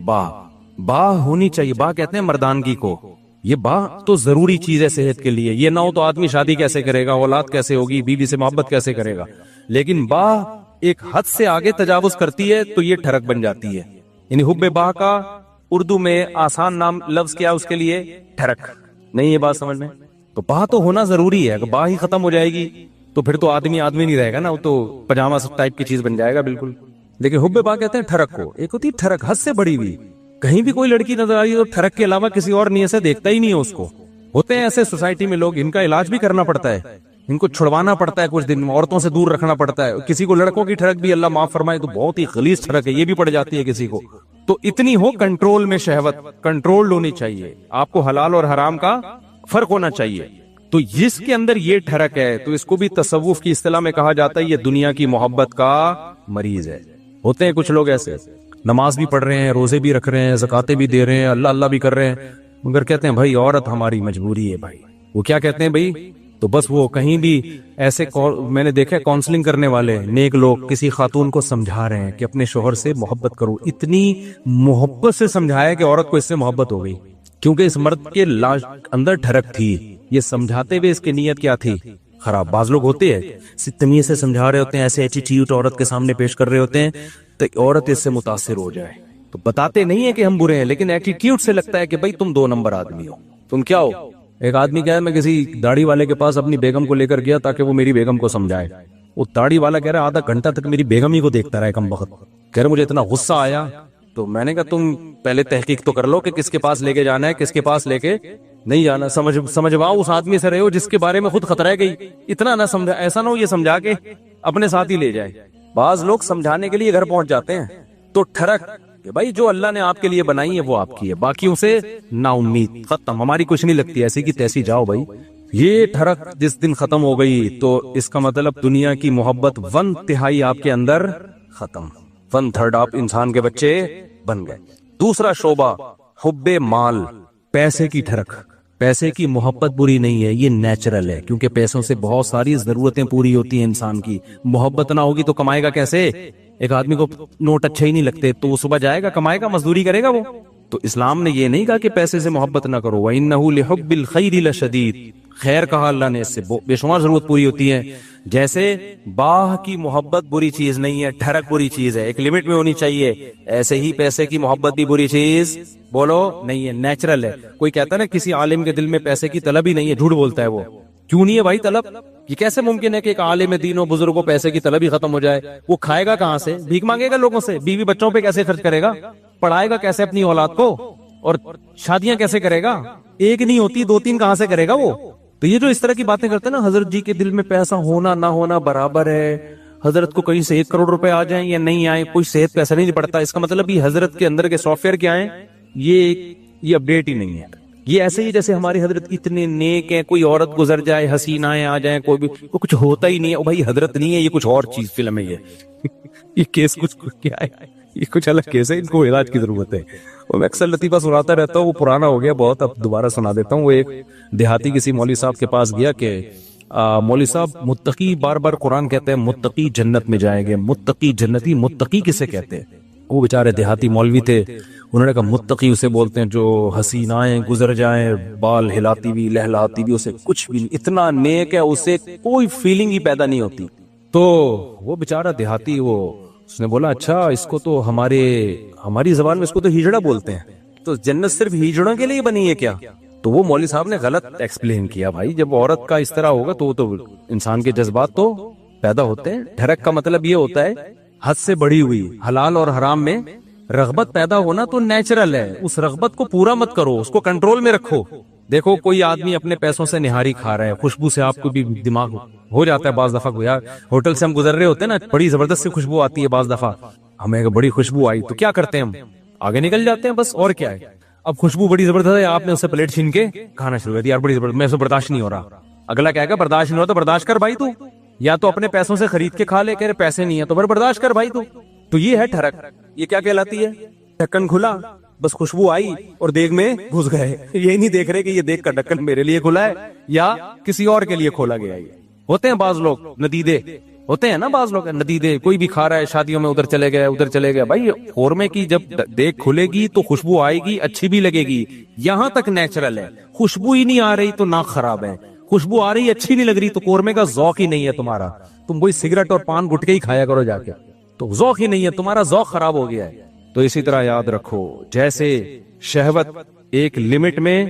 باہ. باہ ہونی چاہیے. باہ کہتے ہیں مردانگی کو. یہ با تو ضروری چیز ہے صحت کے لیے. یہ نہ ہو تو آدمی شادی کیسے کرے گا, اولاد کیسے ہوگی, بیوی سے محبت کیسے کرے گا. لیکن با ایک حد سے آگے تجاوز کرتی ہے تو یہ ٹھڑک بن جاتی ہے. یعنی حب با کا اردو میں آسان نام لفظ کیا اس کے لیے, ٹھڑک. نہیں یہ بات سمجھ میں, تو با تو ہونا ضروری ہے. اگر با ہی ختم ہو جائے گی تو پھر تو آدمی نہیں رہے گا نا, وہ تو پجامہ ٹائپ کی چیز بن جائے گا بالکل. لیکن حب با کہتے ہیں ٹھڑک کو. ایک ہوتی ٹھڑک حد سے بڑی ہوئی, کہیں بھی کوئی لڑکی نظر آئی تو ٹھڑک کے علاوہ کسی اور نیت سے دیکھتا ہی نہیں ہے اس کو. ہوتے ہیں ایسے سوسائٹی میں لوگ, ان کا علاج بھی کرنا پڑتا ہے, ان کو چھڑوانا پڑتا ہے کچھ دن, عورتوں سے دور رکھنا پڑتا ہے. کسی کو لڑکوں کی ٹھڑک بھی اللہ معاف فرمائے تو بہت ہی غلیظ ٹھڑک ہے, یہ بھی پڑ جاتی ہے کسی کو. تو اتنی ہو کنٹرول میں, شہوت کنٹرول ہونی چاہیے. آپ کو حلال اور حرام کا فرق ہونا چاہیے. تو جس کے اندر یہ ٹھڑک ہے تو اس کو بھی تصوف کی اصطلاح میں کہا جاتا ہے یہ دنیا کی محبت کا مریض ہے. ہوتے ہیں کچھ لوگ ایسے, نماز بھی پڑھ رہے ہیں, روزے بھی رکھ رہے ہیں, زکاتیں بھی دے رہے ہیں, اللہ اللہ بھی کر رہے ہیں, مگر کہتے ہیں بھائی عورت ہماری مجبوری ہے. بھائی وہ کیا کہتے ہیں بھائی, تو بس وہ کہیں بھی ایسے میں نے دیکھا کاؤنسلنگ کرنے والے نیک لوگ کسی خاتون کو سمجھا رہے ہیں کہ اپنے شوہر سے محبت کرو. اتنی محبت سے سمجھایا کہ عورت کو اس سے محبت ہو گئی, کیونکہ اس مرد کے اندر ٹھڑک تھی. یہ سمجھاتے ہوئے اس کی نیت کیا تھی, خراب. بعض لوگ ہوتے ہیں تمیز سے سمجھا رہے ہوتے ہیں, ایسے ایٹیٹیوڈ عورت کے سامنے پیش کر رہے ہوتے ہیں تو عورت اس سے متاثر ہو جائے. تو بتاتے نہیں ہیں کہ ہم برے ہیں, لیکن ایٹیٹیوڈ سے لگتا ہے کہ بھائی تم 2 نمبر آدمی ہو, تم کیا ہو. ایک آدمی کہا ہے میں کسی داڑھی والے کے پاس اپنی بیگم کو لے کر گیا تاکہ وہ میری بیگم کو سمجھائے. وہ داڑھی والا کہہ رہا ہے آدھا گھنٹہ تک میری بیگم ہی کو دیکھتا رہا کم وقت. کہہ رہے مجھے اتنا غصہ آیا. تو میں نے کہا تم پہلے تحقیق تو کر لو کہ کس کے پاس لے کے جانا ہے, کس کے پاس لے کے نہیں جانا. سمجھواؤ اس آدمی سے رہے ہو جس کے بارے میں خود خطرہ ہے گئی. اتنا نہ سمجھا, ایسا نہ ہو یہ سمجھا کے اپنے ساتھ ہی لے جائے. بعض لوگ سمجھانے کے لیے گھر پہنچ جاتے ہیں. تو ٹھڑک کہ بھائی جو اللہ نے آپ کے لیے بنائی ہے وہ آپ کی ہے, باقیوں سے نا امید, ختم, ہماری کچھ نہیں لگتی, ایسی کی تیسی جاؤ بھائی. یہ ٹھڑک جس دن ختم ہو گئی تو اس کا مطلب دنیا کی محبت 1/3 آپ کے اندر ختم, 1/3 آپ انسان کے بچے بن گئے. دوسرا شعبہ حب مال, پیسے کی ٹھڑک. پیسے کی محبت بری نہیں ہے, یہ نیچرل ہے, کیونکہ پیسوں سے بہت ساری ضرورتیں پوری ہوتی ہیں انسان کی. محبت نہ ہوگی تو کمائے گا کیسے. ایک آدمی کو نوٹ اچھے ہی نہیں لگتے تو وہ صبح جائے گا, کمائے گا, مزدوری کرے گا وہ. تو اسلام نے یہ نہیں کہا کہ پیسے سے محبت نہ کرو. وَإِنَّهُ لِحُبِّ الْخَيْرِ لَشَدِيدٌ, خیر کہا اللہ نے, اس سے بے شمار ضرورت پوری ہوتی ہے. جیسے باہ کی محبت بری چیز نہیں ہے, ٹھڑک بری چیز ہے, ایک لمٹ میں ہونی چاہیے, ایسے ہی پیسے کی محبت بھی بری چیز بولو نہیں ہے, نیچرل ہے. کوئی کہتا ہے نا کسی عالم کے دل میں پیسے کی طلب ہی نہیں ہے, جھوٹ بولتا ہے وہ. کیوں نہیں ہے بھائی طلب؟ یہ کیسے ممکن ہے کہ ایک عالم دین و بزرگ کو پیسے کی طلب ہی ختم ہو جائے؟ وہ کھائے گا کہاں سے, بھیک مانگے گا لوگوں سے, بیوی بچوں پہ کیسے خرچ کرے گا, پڑھائے گا کیسے اپنی اولاد کو, اور شادیاں کیسے کرے گا؟ ایک نہیں ہوتی 2-3 کہاں سے کرے گا وہ. تو یہ جو اس طرح کی باتیں کرتے ہیں نا, حضرت جی کے دل میں پیسہ ہونا نہ ہونا برابر ہے, حضرت کو کہیں سے 1 کروڑ روپے آ جائیں یا نہیں آئے, کوئی صحت پیسہ نہیں پڑتا. اس کا مطلب یہ حضرت کے اندر کے سافٹ ویئر کیا ہیں, یہ اپڈیٹ ہی نہیں ہے. یہ ایسے ہی جیسے ہماری حضرت اتنے نیک ہیں, کوئی عورت گزر جائے, حسینائیں آ جائیں, کوئی بھی کچھ ہوتا ہی نہیں ہے, بھائی حضرت نہیں ہے, یہ کچھ اور چیز فلم ہے. یہ کیس کچھ کیا ہے, یہ کچھ الگ کیس ہے, ان کو علاج کی ضرورت ہے. میں اکثر لطیفہ سناتا رہتا ہوں, وہ پرانا ہو گیا بہت, اب دوبارہ سنا دیتا ہوں. وہ ایک دیہاتی کسی مولوی صاحب کے پاس گیا کہ مولوی صاحب متقی, بار بار قرآن کہتے ہیں متقی جنت میں جائیں گے, متقی جنتی. متقی کسے کہتے ہیں؟ وہ بیچارے دیہاتی مولوی تھے, انہوں نے کہا متقی اسے بولتے ہیں جو حسینائیں گزر جائیں, بال ہلاتی بھی لہلاتی بھی, اسے کچھ بھی اتنا نیک ہے, اسے کوئی فیلنگ ہی پیدا نہیں ہوتی. تو وہ بیچارہ دیہاتی, اس نے بولا اچھا اس کو تو ہماری زبان میں اس کو تو ہجڑا بولتے ہیں, تو جنت صرف ہجڑوں کے لیے بنی ہے کیا؟ تو وہ مولوی صاحب نے غلط ایکسپلین کیا. بھائی جب عورت کا اس طرح ہوگا تو وہ تو انسان کے جذبات تو پیدا ہوتے ہیں. ٹھڑک کا مطلب یہ ہوتا ہے حد سے بڑھی ہوئی, حلال اور حرام میں رغبت پیدا ہونا تو نیچرل ہے. اس رغبت کو پورا مت کرو, اس کو کنٹرول میں رکھو. دیکھو کوئی آدمی اپنے پیسوں سے نہاری کھا رہا ہے, خوشبو سے آپ کو بھی دماغ ہو جاتا ہے بعض دفعہ. یار ہوٹل سے ہم گزر رہے ہوتے ہیں نا, بڑی زبردست سی خوشبو آتی ہے بعض دفعہ, ہمیں بڑی خوشبو آئی تو کیا کرتے ہیں ہم, آگے نکل جاتے ہیں بس, اور کیا ہے. اب خوشبو بڑی زبردست ہے, آپ نے اسے پلیٹ چھین کے کھانا شروع کر دیا, یار بڑی زبردست, میں اسے برداشت نہیں ہو رہا. اگلا کہے گا برداشت نہیں ہو رہا تو برداشت کر بھائی, تو یا تو اپنے پیسوں سے خرید کے کھا لے, کہہ رہے پیسے نہیں ہے تو پھر برداشت کر بھائی. تو یہ ہے ٹھڑک. یہ کیا کہلاتی ہے؟ ڈھکن کھلا, بس خوشبو آئی اور دیگ میں گھس گئے. یہ نہیں دیکھ رہے کہ یہ دیگ کا ڈھکن میرے لیے کھلا ہے یا کسی اور کے لیے کھولا گیا ہے. ہوتے ہیں بعض لوگ ندیدے, ہوتے ہیں نا بعض لوگ ندیدے، کوئی بھی کھا رہا ہے شادیوں میں، ادھر چلے گئے ادھر چلے گئے. بھائی قورمے کی جب دیکھ کھلے گی تو خوشبو آئے گی، اچھی بھی لگے گی، یہاں تک نیچرل ہے. خوشبو ہی نہیں آ رہی تو ناک خراب ہے، خوشبو آ رہی اچھی نہیں لگ رہی تو قورمے کا ذوق ہی نہیں ہے تمہارا. تم وہی سگریٹ اور پان گٹکے ہی کھایا کرو جا کے، تو ذوق ہی نہیں ہے تمہارا، ذوق خراب ہو گیا ہے. تو اسی طرح یاد رکھو، جیسے شہوت ایک لمٹ میں،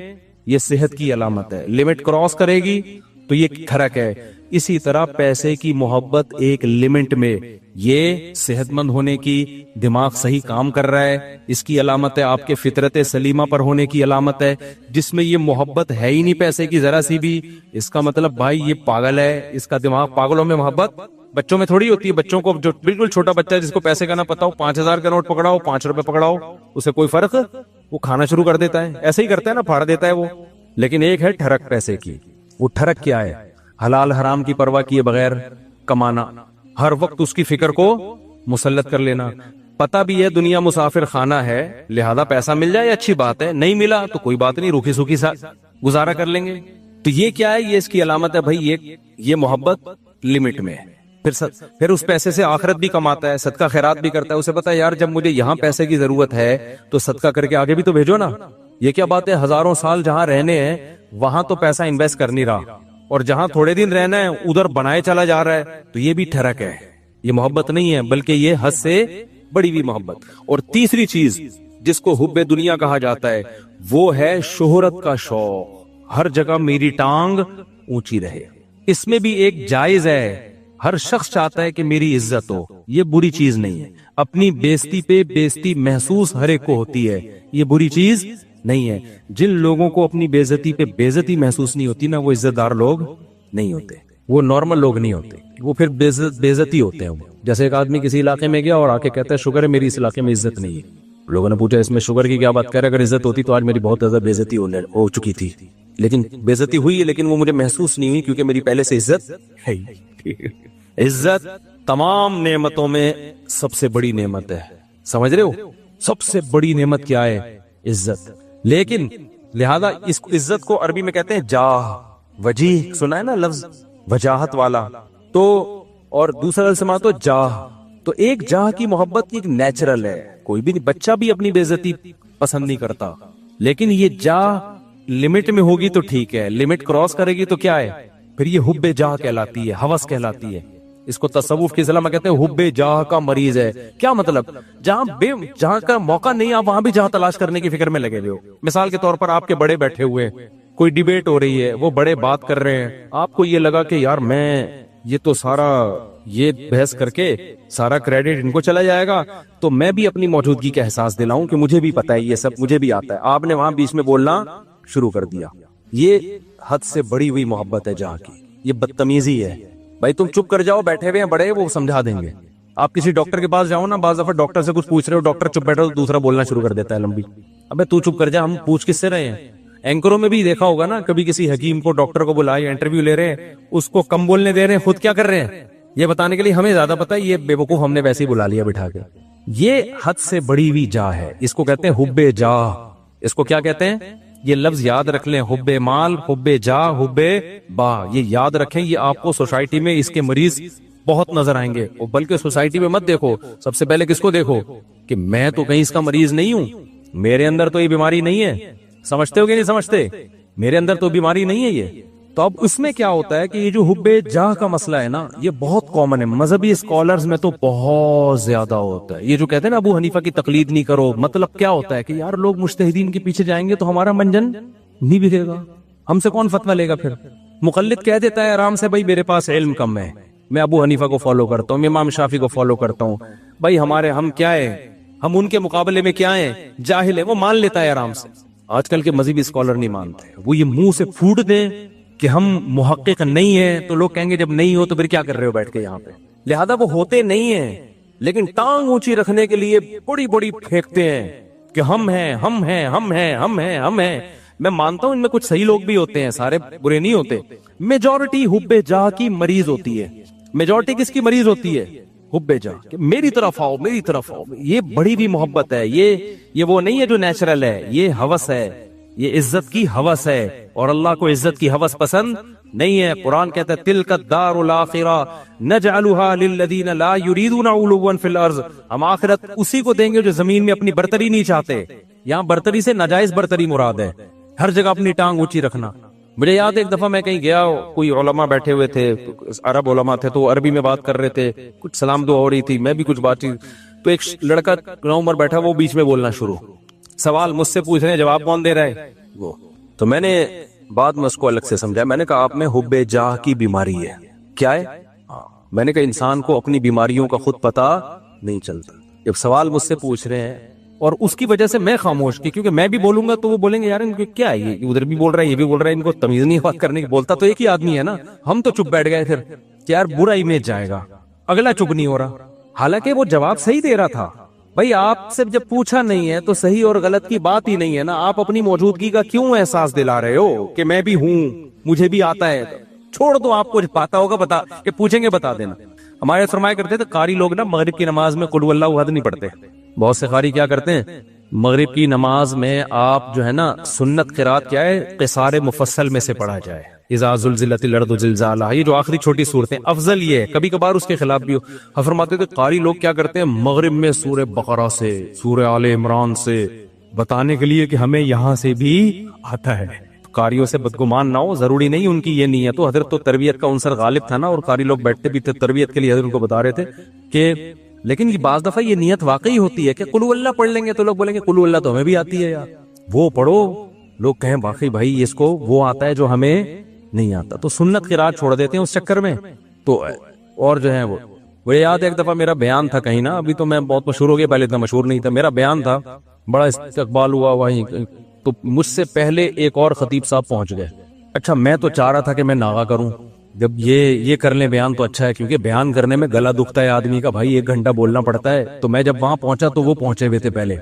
یہ صحت کی علامت ہے، لمٹ کراس کرے گی تو یہ ٹھرک ہے. اسی طرح پیسے کی محبت ایک لمٹ میں، یہ صحت مند ہونے کی، دماغ صحیح کام کر رہا ہے، اس کی علامت ہے. آپ کے فطرت سلیمہ پر ہونے کی علامت ہے. جس میں یہ محبت ہے ہی نہیں پیسے کی ذرا سی بھی، اس کا مطلب بھائی یہ پاگل ہے، اس کا دماغ. پاگلوں میں محبت بچوں میں تھوڑی ہوتی ہے. بچوں کو جو بالکل چھوٹا بچہ ہے جس کو پیسے کا نہ پتا ہو، 5000 کا نوٹ پکڑاؤ، 5 روپے پکڑاؤ، اسے کوئی فرق، وہ کھانا شروع کر دیتا ہے. ایسے ہی کرتا ہے نا، پھاڑ دیتا ہے وہ. لیکن ایک ہے ٹھرک پیسے کی. وہ ٹھرک کیا ہے؟ حلال حرام کی پرواہ کیے بغیر کمانا، ہر وقت اس کی فکر کو مسلط کر لینا. پتا بھی ہے دنیا مسافر خانہ ہے، لہذا پیسہ مل جائے اچھی بات ہے، نہیں ملا تو کوئی بات نہیں، روکھی سوکھی سا گزارا کر لیں گے. تو یہ کیا ہے؟ یہ اس کی علامت ہے بھائی یہ محبت لمٹ میں ہے. پھر اس پیسے سے آخرت بھی کماتا ہے، صدقہ خیرات بھی کرتا ہے. اسے پتا ہے یار جب مجھے یہاں پیسے کی ضرورت ہے تو صدقہ کر کے آگے بھی تو بھیجو نا. یہ کیا بات ہے؟ ہزاروں سال جہاں رہنے ہیں وہاں تو پیسہ انویسٹ کر نہیں رہا، اور جہاں تھوڑے دن رہنا ہے ادھر بنائے چلا جا رہا ہے. تو یہ بھی ٹھرک ہے، یہ محبت نہیں ہے، بلکہ یہ حد سے بڑی ہوئی محبت. اور تیسری چیز جس کو حب دنیا کہا جاتا ہے وہ ہے شہرت کا شوق. ہر جگہ میری ٹانگ اونچی رہے. اس میں بھی ایک جائز ہے، ہر شخص چاہتا ہے کہ میری عزت ہو، یہ بری چیز نہیں ہے. اپنی بےزتی پہ بےزتی محسوس ہر ایک کو ہوتی ہے، یہ بری چیز نہیں ہے. جن لوگوں کو اپنی بےزتی پہ بےزتی محسوس نہیں ہوتی نا، وہ عزت دار لوگ نہیں ہوتے، وہ نارمل لوگ نہیں ہوتے، وہ پھر بےزتی ہوتے ہیں. جیسے ایک آدمی کسی علاقے میں گیا اور آ کے کہتا ہے شکر ہے میری اس علاقے میں عزت نہیں ہے. لوگوں نے پوچھا اس میں شکر کی کیا بات کر رہے؟ اگر عزت ہوتی تو آج میری بہت زیادہ بےزتی ہو چکی تھی. لیکن بےزتی ہوئی ہے لیکن وہ مجھے محسوس نہیں ہوئی کیونکہ میری پہلے سے عزت ہے. عزت تمام نعمتوں میں سب سے بڑی نعمت ہے، سمجھ رہے ہو؟ سب سے بڑی نعمت کیا ہے؟ عزت. لیکن لہذا اس عزت کو عربی میں کہتے ہیں جاہ. وجیح سنا ہے نا لفظ، وجاہت والا. تو اور دوسرا لفظ سما تو جاہ. تو ایک جاہ کی محبت ایک نیچرل ہے، کوئی بھی بچہ بھی اپنی بے عزتی پسند نہیں کرتا. لیکن یہ جاہ لمٹ میں ہوگی تو ٹھیک ہے، لمٹ کراس کرے گی تو کیا ہے؟ پھر یہ حب جاہ کہلاتی ہے، ہوس کہلاتی ہے. اس کو تصوف کی اصطلاح میں کہتے ہیں حب جاہ کا مریض ہے. کیا مطلب؟ جہاں کا موقع نہیں آپ وہاں بھی جہاں تلاش کرنے کی فکر میں لگے ہوئے ہو. مثال کے طور پر آپ کے بڑے بیٹھے ہوئے، کوئی ڈیبیٹ ہو رہی ہے، وہ بڑے بات کر رہے ہیں، آپ کو یہ لگا کہ یار میں یہ تو سارا یہ بحث کر کے سارا کریڈٹ ان کو چلا جائے گا، تو میں بھی اپنی موجودگی کا احساس دلاؤں کہ مجھے بھی پتا ہے یہ سب مجھے بھی آتا ہے. آپ نے وہاں بیچ میں بولنا شروع کر دیا. یہ حد سے بڑی ہوئی محبت ہے جہاں کی، یہ بدتمیزی ہے. بھائی تم چپ کر جاؤ، بیٹھے ہوئے ہیں بڑے، وہ سمجھا دیں گے. آپ کسی ڈاکٹر کے پاس جاؤ نا، بعض دفعہ ڈاکٹر سے کچھ پوچھ رہے ہو، ڈاکٹر چپ بیٹھا تو دوسرا بولنا شروع کر دیتا ہے لمبی. ابے تو چپ کر جا، ہم پوچھ کس سے رہے ہیں؟ اینکروں میں بھی دیکھا ہوگا نا، کبھی کسی حکیم کو ڈاکٹر کو بلائے انٹرویو لے رہے ہیں، اس کو کم بولنے دے رہے ہیں، خود کیا کر رہے ہیں یہ بتانے کے لیے ہمیں زیادہ پتا ہے، یہ بے وقوف ہم نے ویسے ہی بلا لیا بٹھا کے. یہ حد سے بڑی ہوئی جاہ ہے، اس کو کہتے ہیں حب جاہ. اس کو کیا کہتے ہیں؟ یہ لفظ یاد رکھ لیں، حب مال، حب جاہ، حب با. یہ یاد رکھیں، یہ آپ کو سوسائٹی میں اس کے مریض بہت نظر آئیں گے. اور بلکہ سوسائٹی میں مت دیکھو، سب سے پہلے کس کو دیکھو کہ میں تو کہیں اس کا مریض نہیں ہوں، میرے اندر تو یہ بیماری نہیں ہے. سمجھتے ہو کہ نہیں سمجھتے؟ میرے اندر تو بیماری نہیں ہے یہ. تو اب اس میں کیا ہوتا ہے کہ یہ جو حب جاہ کا مسئلہ ہے نا، یہ بہت کامن ہے، مذہبی اسکالرز میں تو بہت زیادہ ہوتا ہے. یہ جو کہتے ہیں نا ابو حنیفہ کی تقلید نہیں کرو، مطلب کیا ہوتا ہے کہ یار لوگ مجتہدین کے پیچھے جائیں گے تو ہمارا منجن نہیں بگڑے گا، ہم سے کون فتویٰ لے گا؟ پھر مقلد کہہ دیتا ہے آرام سے بھائی میرے پاس علم کم ہے، میں ابو حنیفہ کو فالو کرتا ہوں، امام شافعی کو فالو کرتا ہوں. بھائی ہم کیا ہے؟ ہم ان کے مقابلے میں کیا ہیں؟ جاہل ہے. وہ مان لیتا ہے آرام سے. آج کل کے مذہبی اسکالر نہیں مانتے، وہ یہ منہ سے پھوٹ دیں کہ ہم محقق نہیں ہیں، تو لوگ کہیں گے جب نہیں ہو تو پھر کیا کر رہے ہو بیٹھ کے یہاں پہ. لہذا وہ ہوتے نہیں ہیں، لیکن ٹانگ اونچی رکھنے کے لیے بڑی بڑی پھینکتے ہیں کہ ہم ہیں ہم ہیں ہم ہیں ہم ہیں ہم ہیں. میں مانتا ہوں ان میں کچھ صحیح لوگ بھی ہوتے ہیں، سارے برے نہیں ہوتے. میجورٹی حب جاہ کی مریض ہوتی ہے. میجورٹی کس کی مریض ہوتی ہے؟ حب جاہ، کہ میری طرف آؤ میری طرف آؤ. یہ بڑی بھی محبت ہے، یہ وہ نہیں ہے جو نیچرل ہے، یہ ہوس ہے، یہ عزت کی ہوس ہے اور اللہ کو عزت کی ہوس پسند نہیں ہے. قرآن کہتا ہے تلک الدار الاخرہ نجعلها للذین لا یریدون علوا فی الارض, ہم آخرت اسی کو دیں گے جو زمین میں اپنی برتری نہیں چاہتے. یہاں برتری سے ناجائز برتری مراد ہے, ہر جگہ اپنی ٹانگ اونچی رکھنا. مجھے یاد ہے ایک دفعہ میں کہیں گیا, کوئی علماء بیٹھے ہوئے تھے, عرب علماء تھے, تو عربی میں بات کر رہے تھے, کچھ سلام دعا ہو رہی تھی, میں بھی کچھ بات چیت, تو ایک لڑکا عمر بیٹھا, وہ بیچ میں بولنا شروع, سوال مجھ سے پوچھ رہے ہیں, جواب کون دے رہا ہے وہ. تو میں نے بعد میں اس کو الگ سے سمجھا, میں نے کہا آپ میں حب جاہ کی بیماری ہے. کیا ہے؟ میں نے کہا انسان کو اپنی بیماریوں کا خود پتا نہیں چلتا. جب سوال مجھ سے پوچھ رہے ہیں اور اس کی وجہ سے میں خاموش کی, کیونکہ میں بھی بولوں گا تو وہ بولیں گے یار ان کو کیا ہے, یہ ادھر بھی بول رہا ہے یہ بھی بول رہا ہے, ان کو تمیز نہیں بات کرنے کی, بولتا تو ایک ہی آدمی ہے نا. ہم تو چپ بیٹھ گئے پھر کہ یار برا امیج جائے گا, اگلا چپ نہیں ہو رہا, حالانکہ وہ جواب صحیح دے رہا تھا. بھائی آپ سے جب پوچھا نہیں ہے تو صحیح اور غلط کی بات ہی نہیں ہے نا, آپ اپنی موجودگی کا کیوں احساس دلا رہے ہو کہ میں بھی ہوں, مجھے بھی آتا ہے. چھوڑ دو, آپ کو پاتا ہوگا بتا کہ پوچھیں گے بتا دینا. ہمارے فرمایا کرتے تھے قاری لوگ نا مغرب کی نماز میں قل اللہ احد نہیں پڑھتے. بہت سے قاری کیا کرتے ہیں, مغرب کی نماز میں آپ جو ہے نا سنت قرات کیا ہے, قصار مفصل میں سے پڑھا جائے, اذا زلزلت الارض زلزالہا, یہ جو آخری چھوٹی صورتیں, افضل یہ ہے, کبھی کبھار اس کے خلاف بھی ہو. فرماتے تھے قاری لوگ کیا کرتے ہیں, مغرب میں سورہ بقرہ سے, سورہ آل عمران سے, بتانے کے لیے کہ ہمیں یہاں سے بھی آتا ہے. قاریوں سے بدگمان نہ ہو, ضروری نہیں ان کی یہ نیت ہو. حضرت تو تربیت کا عنصر غالب تھا نا, اور قاری لوگ بیٹھتے بھی تھے تربیت کے لیے, حضرت ان کو بتا رہے تھے کہ لیکن یہ بعض دفعہ یہ نیت واقعی ہوتی ہے کہ قل اللہ پڑھ لیں گے تو لوگ بولیں گے قل اللہ تو ہمیں بھی آتی ہے یار, وہ پڑھو. لوگ کہیں واقعی بھائی اس کو وہ آتا ہے جو ہمیں نہیں آتا, تو سنت قرات چھوڑ دیتے ہیں اس چکر میں. تو اور جو ہے وہ مجھے یاد ہے ایک دفعہ میرا بیان تھا کہیں نا, ابھی تو میں بہت مشہور ہو گیا, پہلے اتنا مشہور نہیں تھا. میرا بیان تھا, بڑا استقبال ہوا وہیں, تو مجھ سے پہلے ایک اور خطیب صاحب پہنچ گئے. اچھا میں تو چاہ رہا تھا کہ میں ناغا کروں, جب یہ کر لیں بیان تو اچھا ہے, کیونکہ بیان کرنے میں گلا دکھتا ہے آدمی کا, بھائی 1 گھنٹہ بولنا پڑتا ہے. تو میں جب وہاں پہنچا تو وہ پہنچے ہوئے تھے پہلے,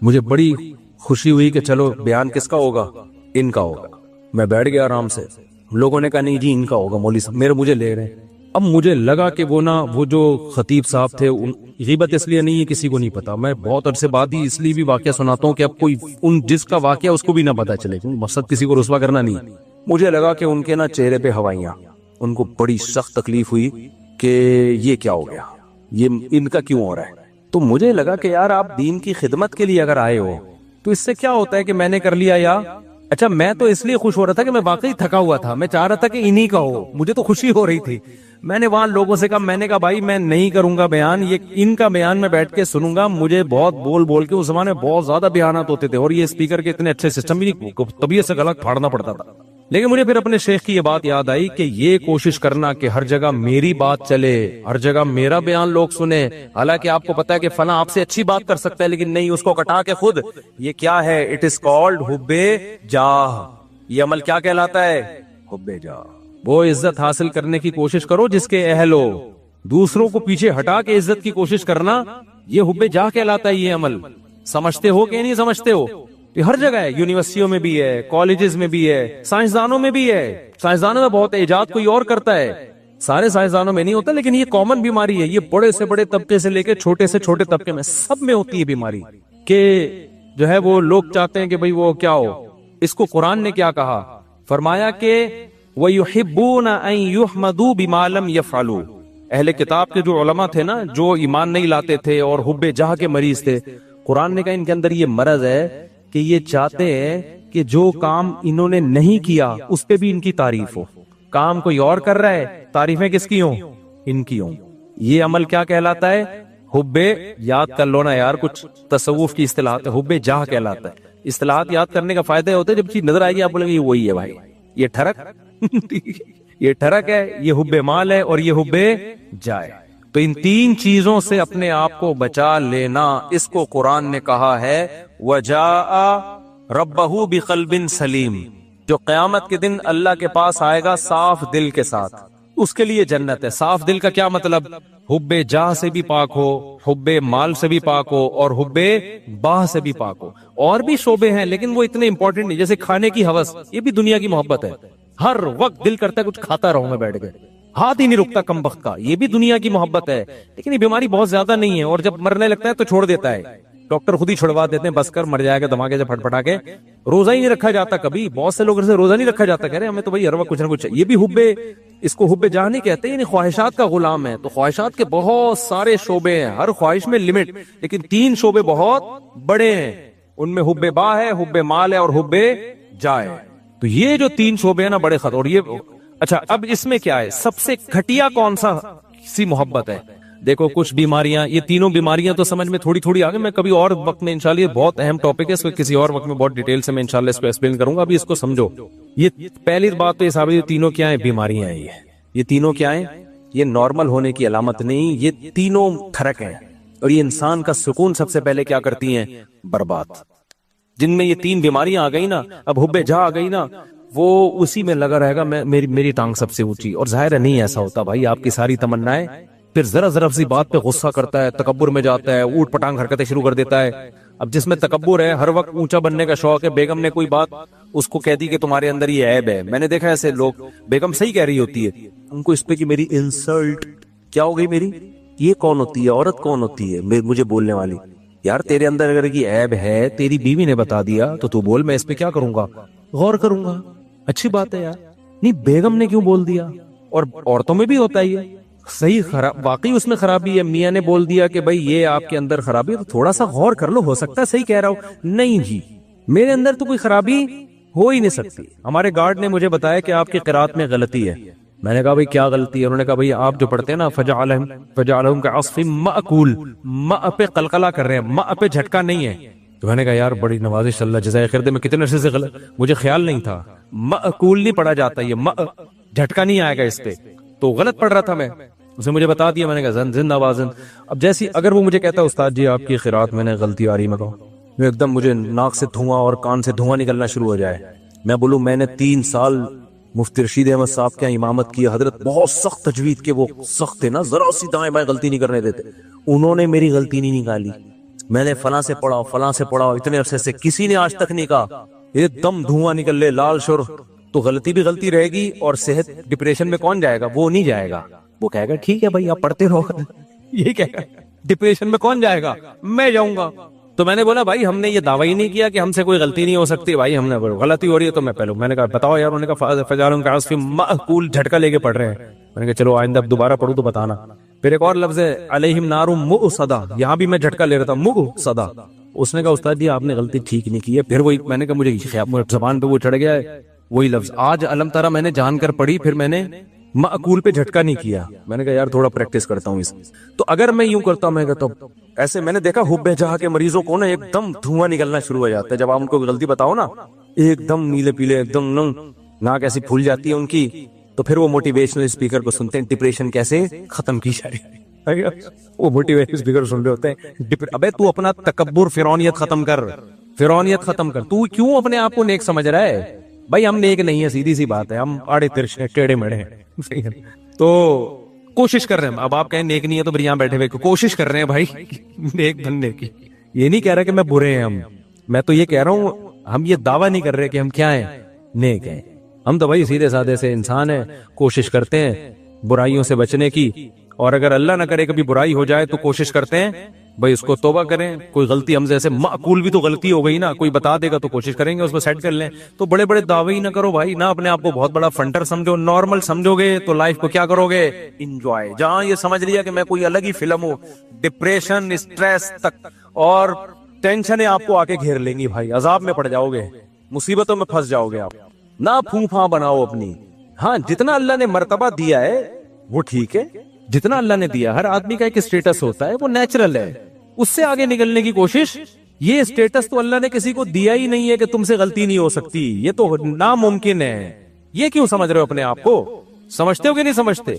مجھے بڑی خوشی ہوئی کہ چلو بیان کس کا ہوگا, ان کا ہوگا. میں بیٹھ گیا آرام سے, لوگوں نے کہا نہیں جی ان کا ہوگا, مولوی صاحب مجھے لے رہے ہیں. اب مجھے لگا کہ وہ جو خطیب صاحب تھے, غیبت اس لیے نہیں ہے کسی کو نہیں پتا, میں بہت عرصے بعد ہی اس لیے بھی واقعہ سناتا ہوں کہ اب کوئی جس کا واقعہ اس کو بھی نہ پتا چلے, مقصد کسی کو رسوا کرنا نہیں. مجھے لگا کہ ان کے نا چہرے پہ ہوائیاں, ان کو بڑی سخت تکلیف ہوئی کہ یہ کیا ہو گیا, یہ ان کا کیوں ہو رہا ہے. تو مجھے لگا کہ یار آپ دین کی خدمت کے لیے اگر آئے ہو تو اس سے کیا ہوتا ہے کہ میں نے کر لیا, یا اچھا میں تو اس لیے خوش ہو رہا تھا کہ میں واقعی تھکا ہوا تھا, میں چاہ رہا تھا کہ انہی کا ہو, مجھے تو خوشی ہو رہی تھی. میں نے وہاں لوگوں سے کہا, میں نے کہا بھائی میں نہیں کروں گا بیان, یہ ان کا بیان میں بیٹھ کے سنوں گا. مجھے بہت بول کے اس زمانے میں بہت زیادہ بیانات ہوتے تھے, اور یہ اسپیکر کے اتنے اچھے سسٹم بھی نہیں, طبیعت سے گلا پھاڑنا پڑتا تھا. لیکن مجھے پھر اپنے شیخ کی یہ بات یاد آئی کہ یہ کوشش کرنا کہ ہر جگہ میری بات چلے, ہر جگہ میرا بیان لوگ سنیں, حالانکہ آپ کو پتا ہے کہ فلاں آپ سے اچھی بات کر سکتا ہے لیکن نہیں, اس کو کٹا کے خود, یہ کیا ہے, اٹ از کالڈ حب جاہ. یہ عمل کیا کہلاتا ہے, حب جاہ. وہ عزت حاصل کرنے کی کوشش کرو جس کے اہل ہو, دوسروں کو پیچھے ہٹا کے عزت کی کوشش کرنا, یہ حب جاہ کہلاتا ہے. یہ عمل سمجھتے ہو کہ نہیں سمجھتے ہو؟ یہ ہر جگہ ہے, یونیورسٹیوں میں بھی ہے, کالجز میں بھی ہے, سائنسدانوں میں بھی ہے. سائنسدانوں میں بہت ایجاد کوئی اور کرتا ہے, سارے سائنسدانوں میں نہیں ہوتا, لیکن یہ کامن بیماری ہے. یہ بڑے سے بڑے طبقے سے لے کے چھوٹے سے چھوٹے طبقے میں سب میں ہوتی ہے بیماری, کہ جو ہے وہ لوگ چاہتے ہیں کہ بھئی وہ کیا ہو. اس کو قرآن نے کیا کہا, فرمایا کہ وَيُحِبُّونَ أَن يُحْمَدُوا بِمَا لَمْ يَفْعَلُوا. اہل کتاب کے جو علماء تھے نا, جو ایمان نہیں لاتے تھے اور حب جاہ کے مریض تھے, قرآن نے کہا ان کے اندر یہ مرض ہے کہ یہ چاہتے ہیں کہ جو کام انہوں نے نہیں کیا اس پہ بھی ان کی تعریف ہو. کام کوئی اور کر رہا ہے, تعریفیں کس کی ہوں, ان کی ہوں. یہ عمل کیا کہلاتا ہے, حب, یاد کر لو نا یار, کچھ تصوف کی اصطلاحات, حب جاہ کہلاتا ہے. اصطلاحات یاد کرنے کا فائدہ ہوتا ہے, جب چیز نظر آئے گی آپ بولیں گے یہ وہی ہے بھائی, یہ ٹھرک یہ ٹھرک ہے, یہ حب مال ہے, اور یہ حب جائے. تو ان 3 چیزوں سے اپنے آپ کو بچا لینا, اس کو قرآن نے کہا ہے وَجَاءَ رَبَّهُ بِقَلْبٍ سَلِيمٍ. جو قیامت کے دن اللہ کے پاس آئے گا صاف دل کے ساتھ, اس کے لیے جنت ہے. صاف دل کا کیا مطلب, حب جاہ سے بھی پاک ہو, حب مال سے بھی پاک ہو, اور حب باہ سے بھی پاک ہو. اور بھی شعبے ہیں لیکن وہ اتنے امپورٹنٹ نہیں, جیسے کھانے کی ہوس, یہ بھی دنیا کی محبت ہے. ہر وقت دل کرتا ہے کچھ کھاتا رہوں میں بیٹھ کے, ہاتھ ہی نہیں رکتا کم وقت کا, یہ بھی دنیا کی محبت ہے. لیکن یہ بیماری بہت زیادہ نہیں ہے, اور جب مرنے لگتا ہے تو چھوڑ دیتا ہے, ڈاکٹر خود ہی چھڑوا دیتے ہیں, بس کر مر جائے گا دھماکے سے پھٹ پھٹا کے. روزہ ہی نہیں رکھا جاتا کبھی. بہت سے لوگ سے روزہ نہیں رکھا جاتا, کہہ رہے ہیں ہمیں تو بھائی ہر وقت کچھ نہ کچھ. یہ بھی حب, اس کو حب جاہ نہیں کہتے, یعنی خواہشات کا غلام ہے. تو خواہشات کے بہت سارے شعبے ہیں, ہر خواہش میں لمٹ, لیکن 3 شعبے بہت بڑے ہیں. ان میں حب با ہے, حب مال ہے, اور حب جاہ ہے. تو یہ جو 3 شعبے ہیں نا بڑے خطر. اور یہ اچھا, اب اس میں کیا ہے, سب سے گھٹیا کون سا سی محبت ہے؟ دیکھو کچھ بیماریاں, یہ تینوں بیماریاں تو سمجھ میں تھوڑی تھوڑی آگے, میں کبھی اور وقت میں انشاءاللہ, یہ بہت اہم ٹاپک ہے, اس کو کسی اور وقت میں بہت ڈیٹیل سے میں انشاءاللہ اس کو ایکسپلین کروں گا. ابھی اس کو سمجھو. یہ پہلی بات تو یہ ثابت, یہ تینوں کیا ہیں؟ بیماریاں ہیں. یہ تینوں کیا ہیں؟ یہ نارمل ہونے کی علامت نہیں, یہ تینوں تھرک ہیں. اور یہ انسان کا سکون سب سے پہلے کیا کرتی ہیں؟ برباد. جن میں یہ 3 بیماریاں آ گئی نا, اب حب جاہ آ گئی نا, وہ اسی میں لگا رہے گا میری ٹانگ سب سے اونچی. اور ظاہر ہے نہیں ایسا ہوتا بھائی, آپ کی ساری تمنائیں, پھر ذرا سی بات پہ غصہ کرتا ہے, تکبر میں جاتا ہے, اوٹ پٹانگ حرکتیں شروع کر دیتا ہے. اب جس میں تکبر ہے, ہر وقت اونچا بننے کا شوق ہے, بیگم نے کوئی بات اس کو کہہ دی کہ تمہارے اندر یہ عیب ہے. میں نے دیکھا ایسے لوگ, بیگم صحیح کہہ رہی ہوتی ہے, ان کو اس پہ کہ میری انسلٹ کیا ہو گئی, میری یہ کون ہوتی ہے, عورت کون ہوتی ہے مجھے بولنے والی؟ یار تیرے اندر اگر یہ عیب ہے, تیری بیوی نے بتا دیا تو بول, میں اس پہ کیا کروں گا, غور کروں گا. اچھی بات ہے یار, نہیں بیگم نے کیوں بول دیا؟ اور عورتوں میں بھی ہوتا ہے یہ صحیح, خراب واقعی اس میں خرابی ہے, میاں نے بول دیا کہ بھائی یہ آپ کے اندر خرابی ہے, تو تھوڑا سا غور کر لو, ہو سکتا ہے صحیح کہہ رہا ہوں. نہیں جی, میرے اندر تو کوئی خرابی ہو ہی نہیں سکتی. ہمارے گارڈ نے مجھے بتایا کہ آپ کی قرات میں غلطی ہے. میں نے کہا بھائی کیا غلطی ہے؟ انہوں نے کہا بھائی آپ جو پڑھتے ہیں نا, فجعلہم کعصف مأکول, ماء پہ قلقلہ کر رہے ہیں, ماء پہ جھٹکا نہیں ہے. تو میں نے کہا یار بڑی نوازش, اللہ جزائے خیر دے, میں کتنے عرصے سے غلط, مجھے خیال نہیں تھا. مأکول نہیں پڑھا جاتا, یہ ماء جھٹکا نہیں آئے گا اس پہ, تو غلط پڑھ رہا تھا میں. اسے مجھے بتا دیا, میں نے کہا زندہ وازن. اب جیسی اگر وہ مجھے کہتا استاد جی آپ کی قرات میں نے غلطی آ رہی, میں کہوں ایک دم مجھے ناک سے دھواں اور کان سے دھواں نکلنا شروع ہو جائے, میں بولوں میں نے 3 سال مفتی رشید احمد صاحب کے امامت کی, حضرت بہت سخت تجوید کے, وہ سخت تھے نا, ذرا سی دائیں بائیں غلطی نہیں کرنے دیتے. انہوں نے میری غلطی نہیں نکالی, میں نے فلاں سے پڑھا, فلاں سے پڑھا, اتنے عرصے سے کسی نے آج تک نہیں کہا ایک دم دھواں نکل لے لال شر. تو غلطی بھی غلطی رہے گی, اور صحت ڈپریشن میں کون جائے گا؟ وہ نہیں جائے گا, وہ کہے گا ٹھیک ہے بھائی آپ پڑھتے رہو. یہ کہے گا ڈپریشن میں کون جائے گا؟ میں جاؤں گا. تو میں نے بولا بھائی ہم نے یہ دعویٰ ہی نہیں کیا کہ ہم سے کوئی غلطی نہیں ہو سکتی, بھائی ہم نے غلطی ہو رہی ہے تو میں نے کہا بتاؤ یار. انہوں نے کہا فجعلہم کعصف مأکول, جھٹکا لے کے پڑھ رہے ہیں. میں نے کہا چلو آئندہ اب دوبارہ پڑھوں تو بتانا. پھر ایک اور لفظ ہے علیہم نار مؤصدہ, یہاں بھی میں جھٹکا لے رہا تھا, مؤصدہ. اس نے کہا استاد جی آپ نے غلطی ٹھیک نہیں کی ہے. پھر وہی میں نے کہا مجھے زبان پہ وہ چڑھ گیا ہے وہی لفظ. آج علم ترا میں نے جان کر پڑھی, پھر میں نے مأکول پہ جھٹکا نہیں کیا. میں نے کہا یار تھوڑا پریکٹس کرتا ہوں اس. تو اگر میں یوں کرتا ہوں, میں کہتا ہوں ایسے, میں نے دیکھا حب جاہ کے مریضوں کو نا ایک دم دھواں نکلنا شروع ہو جاتا ہے. جب آپ ان کو غلطی بتاؤ نا, ایک دم نیلے پیلے, ایک دم ناک ایسی پھول جاتی ہے ان کی. تو پھر وہ موٹیویشنل اسپیکر کو سنتے ہیں, ڈپریشن کیسے ختم کی جائے. وہ موٹیویشنل اسپیکر سن رہے ہوتے ہیں, ابے تو اپنا تکبر فرعونیت ختم کر, فرعونیت ختم کر. تو کیوں اپنے آپ کو نیک سمجھ رہا ہے؟ بھائی ہم نیک نہیں ہے, سیدھی سی بات ہے, ہم آڑے ترشے ٹیڑے میڑے ہیں. تو کوشش کر رہے ہیں. اب آپ کہیں نیک نہیں ہے تو پھر یہاں بیٹھے ہوئے کوشش کر رہے ہیں بھائی نیک بننے کی. یہ نہیں کہہ رہا کہ میں برے ہیں ہم, میں تو یہ کہہ رہا ہوں ہم یہ دعویٰ نہیں کر رہے کہ ہم کیا ہیں, نیک ہیں. ہم تو بھائی سیدھے سادے سے انسان ہیں, کوشش کرتے ہیں برائیوں سے بچنے کی. اور اگر اللہ نہ کرے کبھی برائی ہو جائے تو کوشش کرتے ہیں بھائی اس کو توبہ کریں. کوئی غلطی ہم جیسے معقول بھی تو غلطی ہو گئی نا, کوئی بتا دے گا تو کوشش کریں گے اس کو سیٹ کر لیں. تو بڑے بڑے دعوے ہی نہ کرو بھائی, نہ اپنے آپ کو بہت بڑا فنٹر سمجھو. نارمل سمجھو گے تو لائف کو کیا کرو گے, انجوائے. جہاں یہ سمجھ لیا کہ میں کوئی الگ ہی فلم ہوں, ڈپریشن, اسٹریس تک اور ٹینشنیں آپ کو آ کے گھیر لیں گی بھائی, عذاب میں پڑ جاؤ گے, مصیبتوں میں پھنس جاؤ گے آپ. نہ پھونپھاں بناؤ اپنی. ہاں جتنا اللہ نے مرتبہ دیا ہے وہ ٹھیک ہے, جتنا اللہ نے دیا. ہر آدمی کا ایک اسٹیٹس ہوتا ہے, وہ نیچرل ہے, اس سے آگے نکلنے کی کوشش. یہ اسٹیٹس تو اللہ نے کسی کو دیا ہی نہیں ہے کہ تم سے غلطی نہیں ہو سکتی, یہ تو ناممکن ہے. یہ کیوں سمجھ رہے ہو اپنے آپ کو, سمجھتے ہو کہ نہیں سمجھتے؟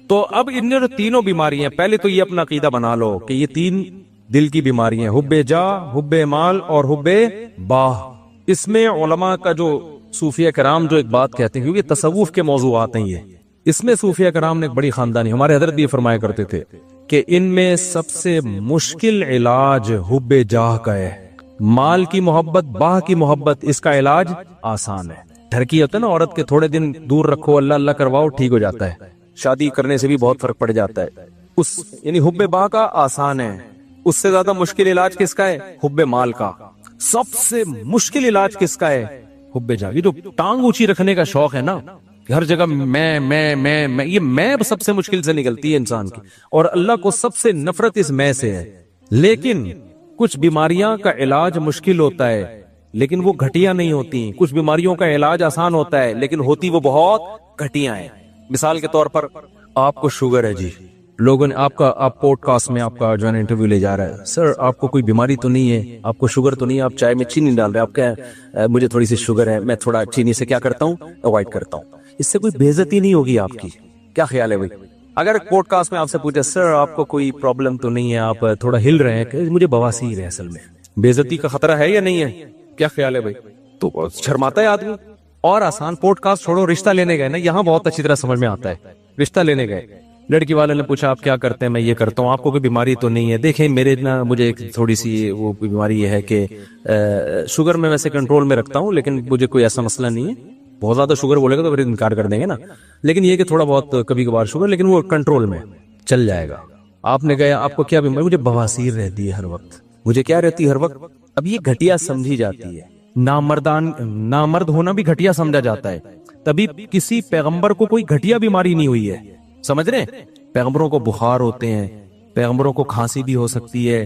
تو اب ان جو تینوں بیماریاں, پہلے تو یہ اپنا عقیدہ بنا لو کہ یہ 3 دل کی بیماریاں, حب جاہ, حب مال اور حب باہ. اس میں علماء کا جو صوفیہ کرام جو ایک بات کہتے ہیں, کیونکہ تصوف کے موضوعات ہیں یہ, اس میں صوفیہ کرام نے ایک بڑی خاندانی, ہمارے حضرت بھی یہ فرمایا کرتے تھے کہ ان میں سب سے مشکل علاج حب جاہ کا ہے. مال کی محبت, باہ کی محبت, اس کا علاج آسان ہے. ڈھرکی ہوتا ہے نا عورت کے, تھوڑے دن دور رکھو, اللہ اللہ کرواؤ, ٹھیک ہو جاتا ہے. شادی کرنے سے بھی بہت فرق پڑ جاتا ہے. یعنی حب باہ کا آسان ہے. اس سے زیادہ مشکل علاج کس کا ہے؟ حب مال کا. سب سے مشکل علاج کس کا ہے؟ حب جا. یہ جو ٹانگ اونچی رکھنے کا شوق ہے نا کہ ہر جگہ میں یہ میں سب سے مشکل سے نکلتی ہے انسان کی, اور اللہ کو سب سے نفرت اس میں سے ہے. لیکن کچھ بیماریاں کا علاج مشکل ہوتا ہے لیکن وہ گھٹیا نہیں ہوتی. کچھ بیماریوں کا علاج آسان ہوتا ہے لیکن ہوتی وہ بہت گھٹیا ہیں. مثال کے طور پر آپ کو شوگر ہے جی, لوگوں نے آپ پوڈ کاسٹ میں آپ کا جو ہے نا انٹرویو لے جا رہا ہے, سر آپ کو کوئی بیماری تو نہیں ہے, آپ کو شوگر تو نہیں ہے, آپ چائے میں چینی ڈال رہے ہیں, آپ کیا مجھے تھوڑی سی شوگر ہے, میں تھوڑا چینی سے کیا کرتا ہوں, اوائڈ کرتا ہوں. اس سے کوئی بے عزتی نہیں ہوگی آپ کی. کیا خیال ہے بھائی؟ اگر پوڈ کاسٹ میں آپ سے پوچھے سر آپ کو کوئی پرابلم تو نہیں ہے, آپ تھوڑا ہل رہے ہیں, کہ مجھے بواسیر ہے, اصل میں بے عزتی کا خطرہ ہے یا نہیں ہے؟ کیا خیال ہے بھائی؟ تو شرماتا ہے آدمی. اور آسان پوڈ کاسٹ چھوڑو, رشتہ لینے گئے نا, یہاں بہت اچھی طرح سمجھ میں آتا ہے. رشتہ لینے گئے, لڑکی والے نے پوچھا آپ کیا کرتے ہیں, میں یہ کرتا ہوں, آپ کو کوئی بیماری تو نہیں ہے؟ دیکھیں میرے نا مجھے ایک تھوڑی سی وہ بیماری یہ ہے کہ شوگر میں ویسے کنٹرول میں رکھتا ہوں لیکن مجھے کوئی ایسا مسئلہ نہیں ہے. بہت زیادہ شوگر بولے گا تو پھر انکار کر دیں گے نا, لیکن یہ کہ تھوڑا بہت کبھی کبھار شوگر, لیکن وہ کنٹرول میں چل جائے گا. آپ نے کہا آپ کو کیا بیماری؟ مجھے بواسیر رہتی ہے ہر وقت. مجھے کیا رہتی ہے ہر وقت؟ اب یہ گھٹیا سمجھی جاتی ہے. نامرد ہونا بھی گھٹیا سمجھا جاتا ہے. تبھی کسی پیغمبر کو کوئی گھٹیا بیماری نہیں ہوئی ہے. سمجھ رہے ہیں؟ پیغمبروں کو بخار ہوتے ہیں, پیغمبروں کو کھانسی بھی ہو سکتی ہے,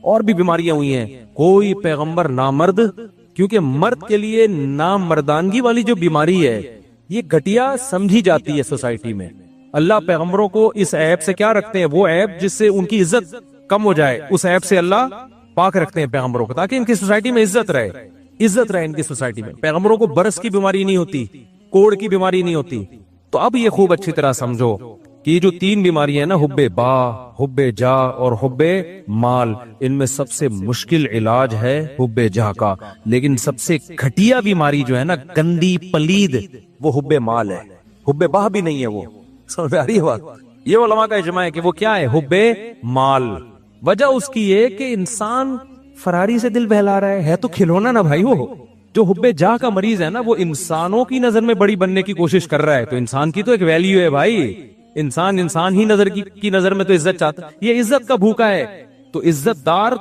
اور بھی بیماریاں ہوئی ہیں. کوئی پیغمبر نامرد, کیونکہ مرد کے لیے نامردانگی والی جو بیماری ہے یہ گھٹیا سمجھی جاتی ہے سوسائٹی میں. اللہ پیغمبروں کو اس عیب سے کیا رکھتے ہیں؟ وہ عیب جس سے ان کی عزت کم ہو جائے, اس عیب سے اللہ پاک رکھتے ہیں پیغمبروں کو, تاکہ ان کی سوسائٹی میں عزت رہے ان کی سوسائٹی میں. پیغمبروں کو برس کی بیماری نہیں ہوتی, کوڑ کی بیماری نہیں ہوتی. تو اب یہ خوب اچھی طرح سمجھو کہ یہ جو 3 بیماریاں ہیں نا, حب با, حب جا اور حب مال, ان میں سب سے مشکل علاج ہے حب جا کا. لیکن سب سے گھٹیا بیماری جو ہے نا, گندی پلید, وہ حب مال ہے. حب با بھی نہیں ہے وہ. سمجھ میں آ رہی ہے بات؟ یہ علماء کا اجماع ہے کہ وہ کیا ہے؟ حب مال. وجہ اس کی ہے کہ انسان فراری سے دل بہلا رہا ہے تو کھلونا نا بھائی. وہ جو حب جا کا مریض ہے نا, وہ انسانوں کی نظر میں بڑی بننے کی کوشش کر رہا ہے. تو انسان کی تو ایک ویلیو ہے بھائی, انسان ہی نظر کی نظر میں تو عزت چاہتا ہے. یہ عزت کا بھوکا ہے, تو عزت دار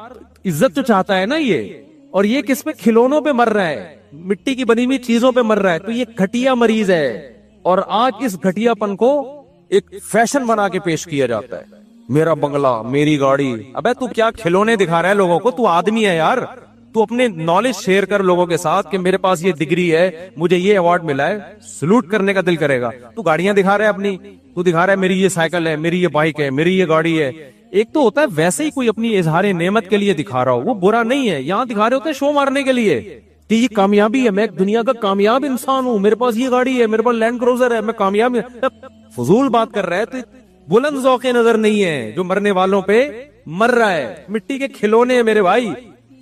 عزت تو چاہتا ہے نا یہ, اور یہ کس پہ؟ کھلونوں پہ مر رہا ہے, مٹی کی بنی ہوئی چیزوں پہ مر رہا ہے. تو یہ گھٹیا مریض ہے, اور آج اس گھٹیا پن کو ایک فیشن بنا کے پیش کیا جاتا ہے. میرا بنگلہ, میری گاڑی. ابے تو کیا کھلونے دکھا رہا ہے لوگوں کو؟ تو آدمی ہے یار, تو اپنے نالج شیئر کر لوگوں کے ساتھ کہ میرے پاس یہ ڈگری ہے, مجھے یہ ایوارڈ ملا ہے, سلوٹ کرنے کا دل کرے گا. تو گاڑیاں دکھا رہا ہے اپنی, تو دکھا رہا ہے میری یہ سائیکل ہے, میری یہ بائک ہے, میری یہ گاڑی ہے. ایک تو ہوتا ہے ویسے ہی کوئی اپنی اظہار نعمت کے لیے دکھا رہا ہو, وہ برا نہیں ہے. یہاں دکھا رہے ہوتے ہیں شو مارنے کے لیے کہ یہ کامیابی ہے, میں دنیا کا کامیاب انسان ہوں, میرے پاس یہ گاڑی ہے, میرے پاس لینڈ کروزر ہے, میں کامیاب. فضول بات کر رہا ہے. تو بلند ذوق نظر نہیں ہے جو مرنے والوں پہ مر رہا ہے. مٹی کے کھلونے میرے بھائی.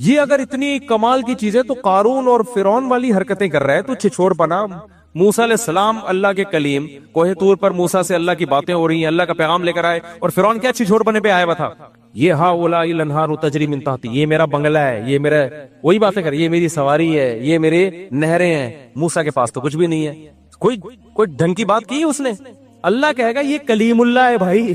یہ اگر اتنی کمال کی چیزیں تو قارون اور فرعون والی حرکتیں کر رہا ہے, تو چھچھوڑ پنا. موسیٰ علیہ السلام اللہ کے کلیم, کوہ طور پر موسیٰ سے اللہ کی باتیں ہو رہی ہیں, اللہ کا پیغام لے کر آئے, اور فرعون کیا چھچھوڑ پنے پہ آیا ہوا تھا؟ یہ ہا اولائی الانہار تجری من تحتی, یہ میرا بنگلہ ہے, یہ میرا, وہی باتیں کر, یہ میری سواری ہے, یہ میرے نہریں ہیں. موسیٰ کے پاس تو کچھ بھی نہیں ہے. کوئی ڈھنگ کی بات کی اس نے؟ اللہ کہے گا یہ کلیم اللہ ہے بھائی,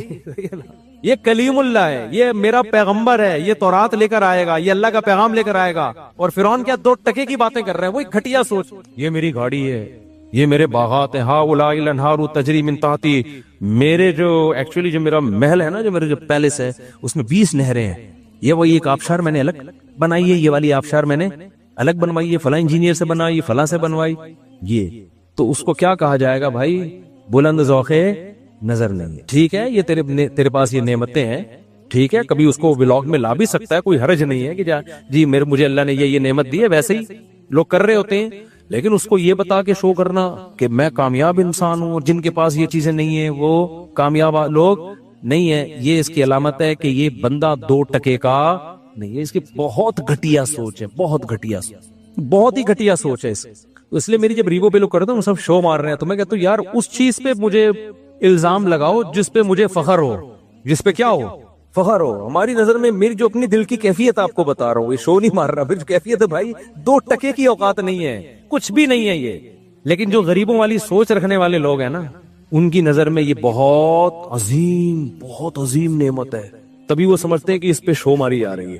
یہ کلیم اللہ ہے, یہ میرا پیغمبر ہے, یہ تورات لے کر آئے گا, یہ اللہ کا پیغام لے کر آئے گا. اور فرعون کیا 2 ٹکے کی باتیں کر رہے ہیں؟ وہ ایک گھٹیا سوچ. یہ میری گاڑی ہے, یہ میرے باغات ہیں, ہا اولائی الانہار تجری من تحتی. میرے جو ایکچولی جو میرا محل ہے نا, جو میرے جو پیلس ہے, اس میں 20 نہریں ہیں. یہ وہی ایک آبشار میں نے الگ بنائی ہے, یہ والی آبشار میں نے الگ بنوائی ہے, فلاں انجینئر سے بنائی, فلاں سے بنوائی. یہ تو اس کو کیا کہا جائے گا بھائی؟ بلند ذوق نظر نہیں ہے. ٹھیک ہے, یہ تیرے پاس یہ نعمتیں ہیں, ٹھیک ہے, کبھی اس کو ولاگ میں لا بھی سکتا ہے, کوئی حرج نہیں ہے کہ جی مجھے اللہ نے یہ نعمت دی ہے. ویسے ہی لوگ کر رہے ہوتے ہیں, لیکن اس کو یہ بتا کے شو کرنا کہ میں کامیاب انسان ہوں, اور جن کے پاس یہ چیزیں نہیں ہیں وہ کامیاب لوگ نہیں ہیں. یہ اس کی علامت ہے کہ یہ بندہ 2 ٹکے کا نہیں ہے. اس کی بہت گھٹیا سوچ ہے, بہت گھٹیا سوچ, بہت ہی گھٹیا سوچ ہے. اس لیے میری جب ریوو پہ لوگ کرتے ہیں سب شو مار رہے ہیں, تو میں کہتا ہوں یار اس چیز پہ مجھے الزام لگاؤ جس پہ مجھے فخر ہو, جس پہ کیا ہو؟ فخر ہو. ہماری نظر میں میری جو اپنی دل کی کیفیت آپ کو بتا رہا ہوں, یہ شو نہیں مار رہا, پھر جو کیفیت ہے بھائی 2 ٹکے کی اوقات نہیں ہے, کچھ بھی نہیں ہے یہ. لیکن جو غریبوں والی سوچ رکھنے والے لوگ ہیں نا, ان کی نظر میں یہ بہت عظیم نعمت ہے. تبھی وہ سمجھتے ہیں کہ اس پہ شو ماری جا رہی ہے.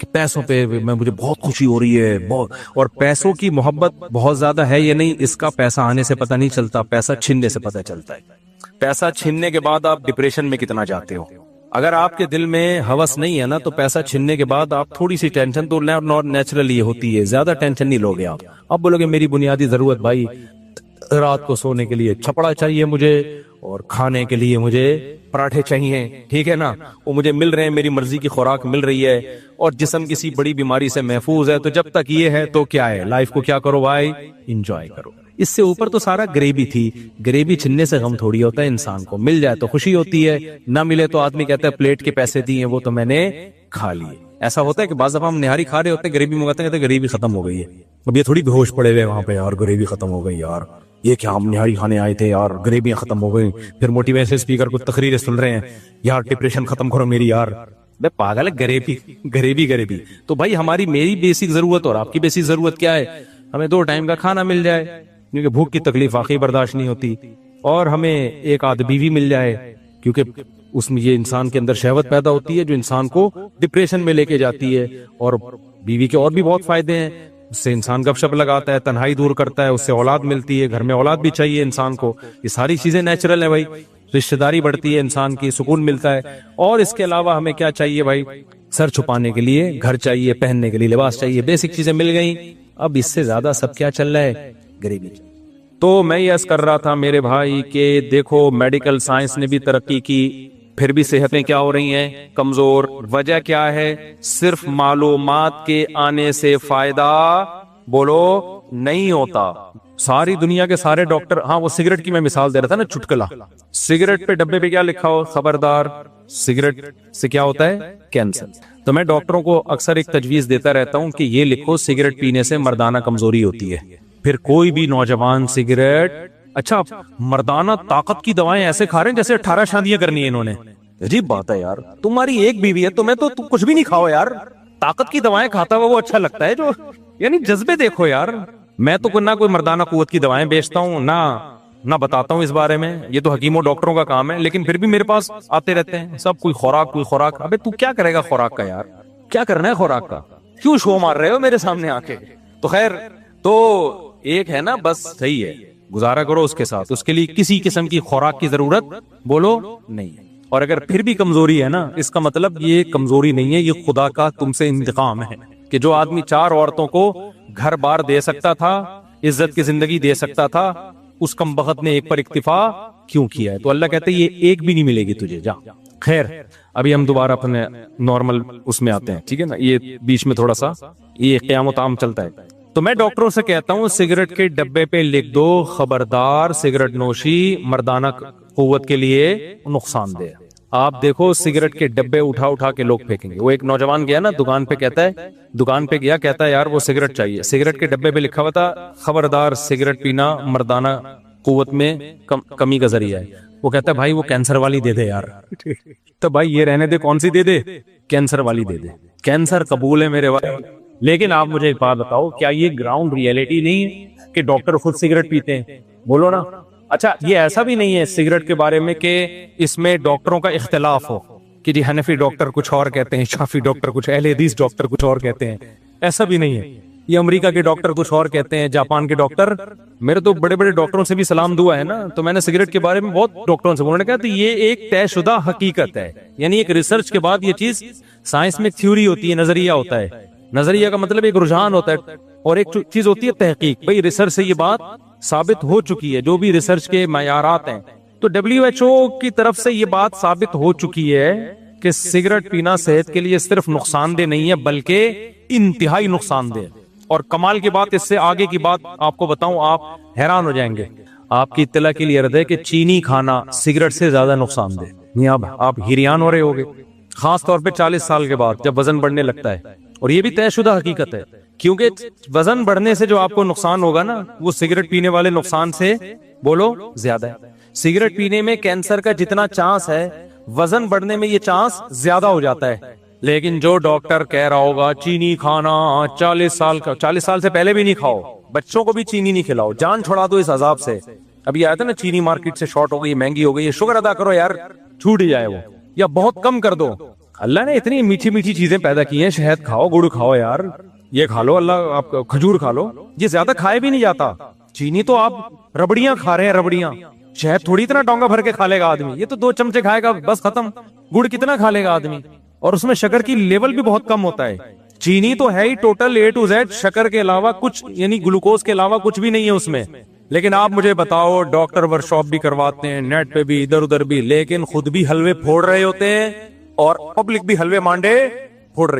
کہ پیسوں پہ مجھے بہت خوشی ہو رہی ہے بہت, اور پیسوں کی محبت بہت زیادہ ہے یا نہیں اس کا پیسہ آنے سے پتہ نہیں چلتا, پیسہ چھیننے سے پتہ چلتا ہے. پیسہ چھیننے کے بعد آپ ڈپریشن میں کتنا جاتے ہو. اگر آپ کے دل میں ہوس نہیں ہے نا تو پیسہ چھیننے کے بعد آپ تھوڑی سی ٹینشن تو نیچرلی یہ ہوتی ہے, زیادہ ٹینشن نہیں لوگے آپ بولو گے میری بنیادی ضرورت بھائی رات کو سونے کے لیے چھپڑا چاہیے مجھے, اور کھانے کے لیے مجھے پراٹھے چاہیے, ٹھیک ہے نا, وہ مجھے مل رہے ہیں, میری مرضی کی خوراک مل رہی ہے, اور جسم کسی بڑی بیماری سے محفوظ ہے. تو جب تک یہ ہے تو کیا ہے, لائف کو کیا کرو بھائی, انجوائے کرو. اس سے اوپر تو سارا غریبی تھی. غریبی چھننے سے غم تھوڑی ہوتا ہے, انسان کو مل جائے تو خوشی ہوتی ہے, نہ ملے تو آدمی کہتا ہے پلیٹ کے پیسے دیے وہ تو میں نے کھا لیے. ایسا ہوتا ہے کہ بعض دفعہ ہم نہاری کھا رہے ہوتے ہیں, غریبی منگاتے ہیں, کہتے ہیں غریبی ختم ہو گئی ہے. اب یہ تھوڑی بے ہوش پڑے ہوئے وہاں پہ یار غریبی ختم ہو گئی یار, یہ کیا ہم نہاری کھانے آئے تھے یار غریبیاں ختم ہو گئی. پھر موٹیویشن اسپیکر کو تقریریں سن رہے ہیں یار ڈپریشن ختم کرو میری یار. بے پاگل ہے, غریبی. تو بھائی میری بیسک ضرورت اور آپ کی بیسک ضرورت کیا ہے, ہمیں 2 ٹائم کا کھانا مل جائے, کیونکہ بھوک کی تکلیف واقعی برداشت نہیں ہوتی, اور ہمیں ایک آدھ بیوی مل جائے, کیونکہ اس میں یہ انسان کے اندر شہوت پیدا ہوتی ہے جو انسان کو ڈپریشن میں لے کے جاتی ہے. اور بیوی کے اور بھی بہت فائدے ہیں, اس سے انسان گپ شپ لگاتا ہے, تنہائی دور کرتا ہے, اس سے اولاد ملتی ہے, گھر میں اولاد بھی چاہیے انسان کو. یہ ساری چیزیں نیچرل ہیں بھائی, رشتہ داری بڑھتی ہے, انسان کی سکون ملتا ہے. اور اس کے علاوہ ہمیں کیا چاہیے بھائی, سر چھپانے کے لیے گھر چاہیے, پہننے کے لیے لباس چاہیے, بیسک چیزیں مل گئیں. اب اس سے زیادہ سب کیا چل رہا ہے, غریبی. تو میں یہ عرض کر رہا تھا میرے بھائی کہ دیکھو میڈیکل سائنس نے بھی ترقی کی, پھر بھی صحتیں کیا ہو رہی ہیں, کمزور. وجہ کیا ہے, صرف معلومات کے آنے سے فائدہ بولو نہیں ہوتا. ساری دنیا کے سارے ڈاکٹر, ہاں وہ سگریٹ کی میں مثال دے رہا تھا نا, چٹکلا. سگریٹ پہ ڈبے پہ کیا لکھا ہو, خبردار سگریٹ سے کیا ہوتا ہے, کینسر. تو میں ڈاکٹروں کو اکثر ایک تجویز دیتا رہتا ہوں کہ یہ لکھو سگریٹ پینے سے مردانہ کمزوری ہوتی ہے. پھر کوئی بھی نوجوان سگریٹ, اچھا مردانہ طاقت کی دوائیں ایسے کھا رہے ہیں جیسے 18 شادیاں کرنی ہیں انہوں نے. عجیب بات ہے یار, تمہاری ایک بیوی ہے, تمہیں تو کچھ بھی نہیں کھاؤ یار, طاقت کی دوائیں کھاتا ہوا وہ اچھا لگتا ہے جو, یعنی جذبے دیکھو یار. میں تو نہ کوئی مردانہ قوت کی دوائیں بیچتا ہوں نہ بتاتا ہوں اس بارے میں, یہ تو حکیموں ڈاکٹروں کا کام ہے, لیکن پھر بھی میرے پاس آتے رہتے ہیں سب, کوئی خوراک. ابے تو کیا کرے گا خوراک کا یار, کیا کرنا ہے خوراک کا, کیوں شو مار رہے ہو میرے سامنے آ کے. تو خیر, تو ایک ہے نا, بس صحیح ہے, گزارا کرو اس کے ساتھ, اس کے لیے کسی قسم کی خوراک کی ضرورت بولو نہیں. اور اگر پھر بھی کمزوری ہے نا, اس کا مطلب یہ کمزوری نہیں ہے, یہ خدا کا تم سے انتقام ہے کہ جو آدمی 4 عورتوں کو گھر بار دے سکتا تھا, عزت کی زندگی دے سکتا تھا, اس کم بخت نے ایک پر اکتفا کیوں کیا ہے. تو اللہ کہتے ہیں یہ ایک بھی نہیں ملے گی تجھے, جا. خیر ابھی ہم دوبارہ اپنے نارمل اس میں آتے ہیں, ٹھیک ہے نا, یہ بیچ میں تھوڑا سا یہ قیام و طعام چلتا ہے. تو میں ڈاکٹروں سے کہتا ہوں سگریٹ کے ڈبے پہ لکھ دو, خبردار سگریٹ نوشی مردانہ قوت کے لیے نقصان دہ. آپ دیکھو سگریٹ کے ڈبے اٹھا کے لوگ پھینکیں گے. وہ ایک نوجوان گیا نا دکان پہ, کہتا ہے یار وہ سگریٹ چاہیے, سگریٹ کے ڈبے پہ لکھا ہوا تھا خبردار سگریٹ پینا مردانہ قوت میں کمی کا ذریعہ ہے. وہ کہتا ہے بھائی وہ کینسر والی دے دے یار. تو بھائی یہ رہنے دے, کون سی دے دے, کینسر والی دے دے. کینسر قبول ہے میرے بھائی, لیکن آپ مجھے ایک بات بتاؤ, کیا یہ گراؤنڈ ریئلٹی نہیں ہے کہ ڈاکٹر خود سگریٹ پیتے ہیں, بولو نا. اچھا یہ ایسا بھی نہیں ہے سگریٹ کے بارے میں کہ اس میں ڈاکٹروں کا اختلاف ہو کہ جی حنفی ڈاکٹر کچھ اور کہتے ہیں, شافی ڈاکٹر کچھ, اہل حدیث ڈاکٹر کچھ اور کہتے ہیں, ایسا بھی نہیں ہے. یہ امریکہ کے ڈاکٹر کچھ اور کہتے ہیں, جاپان کے ڈاکٹر, میرے تو بڑے بڑے ڈاکٹروں سے بھی سلام دعا ہے نا, تو میں نے سگریٹ کے بارے میں بہت ڈاکٹروں سے, انہوں نے کہا تو یہ ایک طے شدہ حقیقت ہے, یعنی ایک ریسرچ کے بعد یہ چیز, سائنس میں تھیوری ہوتی ہے, نظریہ ہوتا ہے, نظریہ کا مطلب ایک رجحان ہوتا ہے, اور ایک چیز ہوتی ہے تحقیق. بھئی ریسرچ سے یہ بات ثابت ہو چکی ہے, جو بھی ریسرچ کے معیارات ہیں, تو WHO کی طرف سے یہ بات ثابت ہو چکی ہے کہ سگریٹ پینا صحت کے لیے صرف نقصان دہ نہیں ہے بلکہ انتہائی نقصان دہ. اور کمال کی بات, اس سے آگے کی بات آپ کو بتاؤں, آپ حیران ہو جائیں گے. آپ کی اطلاع کے لیے عرض ہے کہ چینی کھانا سگریٹ سے زیادہ نقصان دہ. نہیں آپ حیران ہو رہے ہوگے, خاص طور پہ 40 سال کے بعد جب وزن بڑھنے لگتا ہے. اور یہ بھی طے شدہ حقیقت ہے, کیونکہ وزن بڑھنے سے جو آپ کو نقصان ہوگا نا, وہ سگریٹ پینے والے نقصان سے بولو زیادہ ہے. سگریٹ پینے میں کینسر کا جتنا چانس ہے, وزن بڑھنے میں یہ چانس زیادہ ہو جاتا ہے. لیکن جو ڈاکٹر کہہ رہا ہوگا چینی کھانا 40 سال سے پہلے بھی نہیں کھاؤ, بچوں کو بھی چینی نہیں کھلاؤ, جان چھڑا دو اس عذاب سے. ابھی آیا تھا نا چینی مارکیٹ سے شارٹ ہو گئی, مہنگی ہو گئی, شکر ادا کرو یار چھوٹ ہی جائے وہ, یا بہت کم کر دو. اللہ نے اتنی میٹھی میٹھی چیزیں پیدا کی ہیں, شہد کھاؤ, گڑ کھاؤ یار, یہ کھا لو, اللہ آپ کھجور کھا لو, یہ زیادہ کھائے بھی نہیں جاتا. چینی تو آپ ربڑیاں کھا رہے ہیں, ربڑیاں. شہد تھوڑی اتنا ڈونگا بھر کے کھا لے گا آدمی, یہ تو 2 چمچے کھائے گا بس ختم. گڑ کتنا کھا لے گا آدمی, اور اس میں شکر کی لیول بھی بہت کم ہوتا ہے. چینی تو ہے ہی ٹوٹل A to Z شکر کے علاوہ کچھ, یعنی گلوکوز کے علاوہ کچھ بھی نہیں ہے اس میں. لیکن آپ مجھے بتاؤ, ڈاکٹر ورک شاپ بھی کرواتے ہیں, نیٹ پہ بھی, ادھر ادھر بھی, لیکن خود بھی حلوے پھوڑ رہے ہوتے ہیں اور پبلک بھی حلوے مانڈے پھوڑ رہی ہے.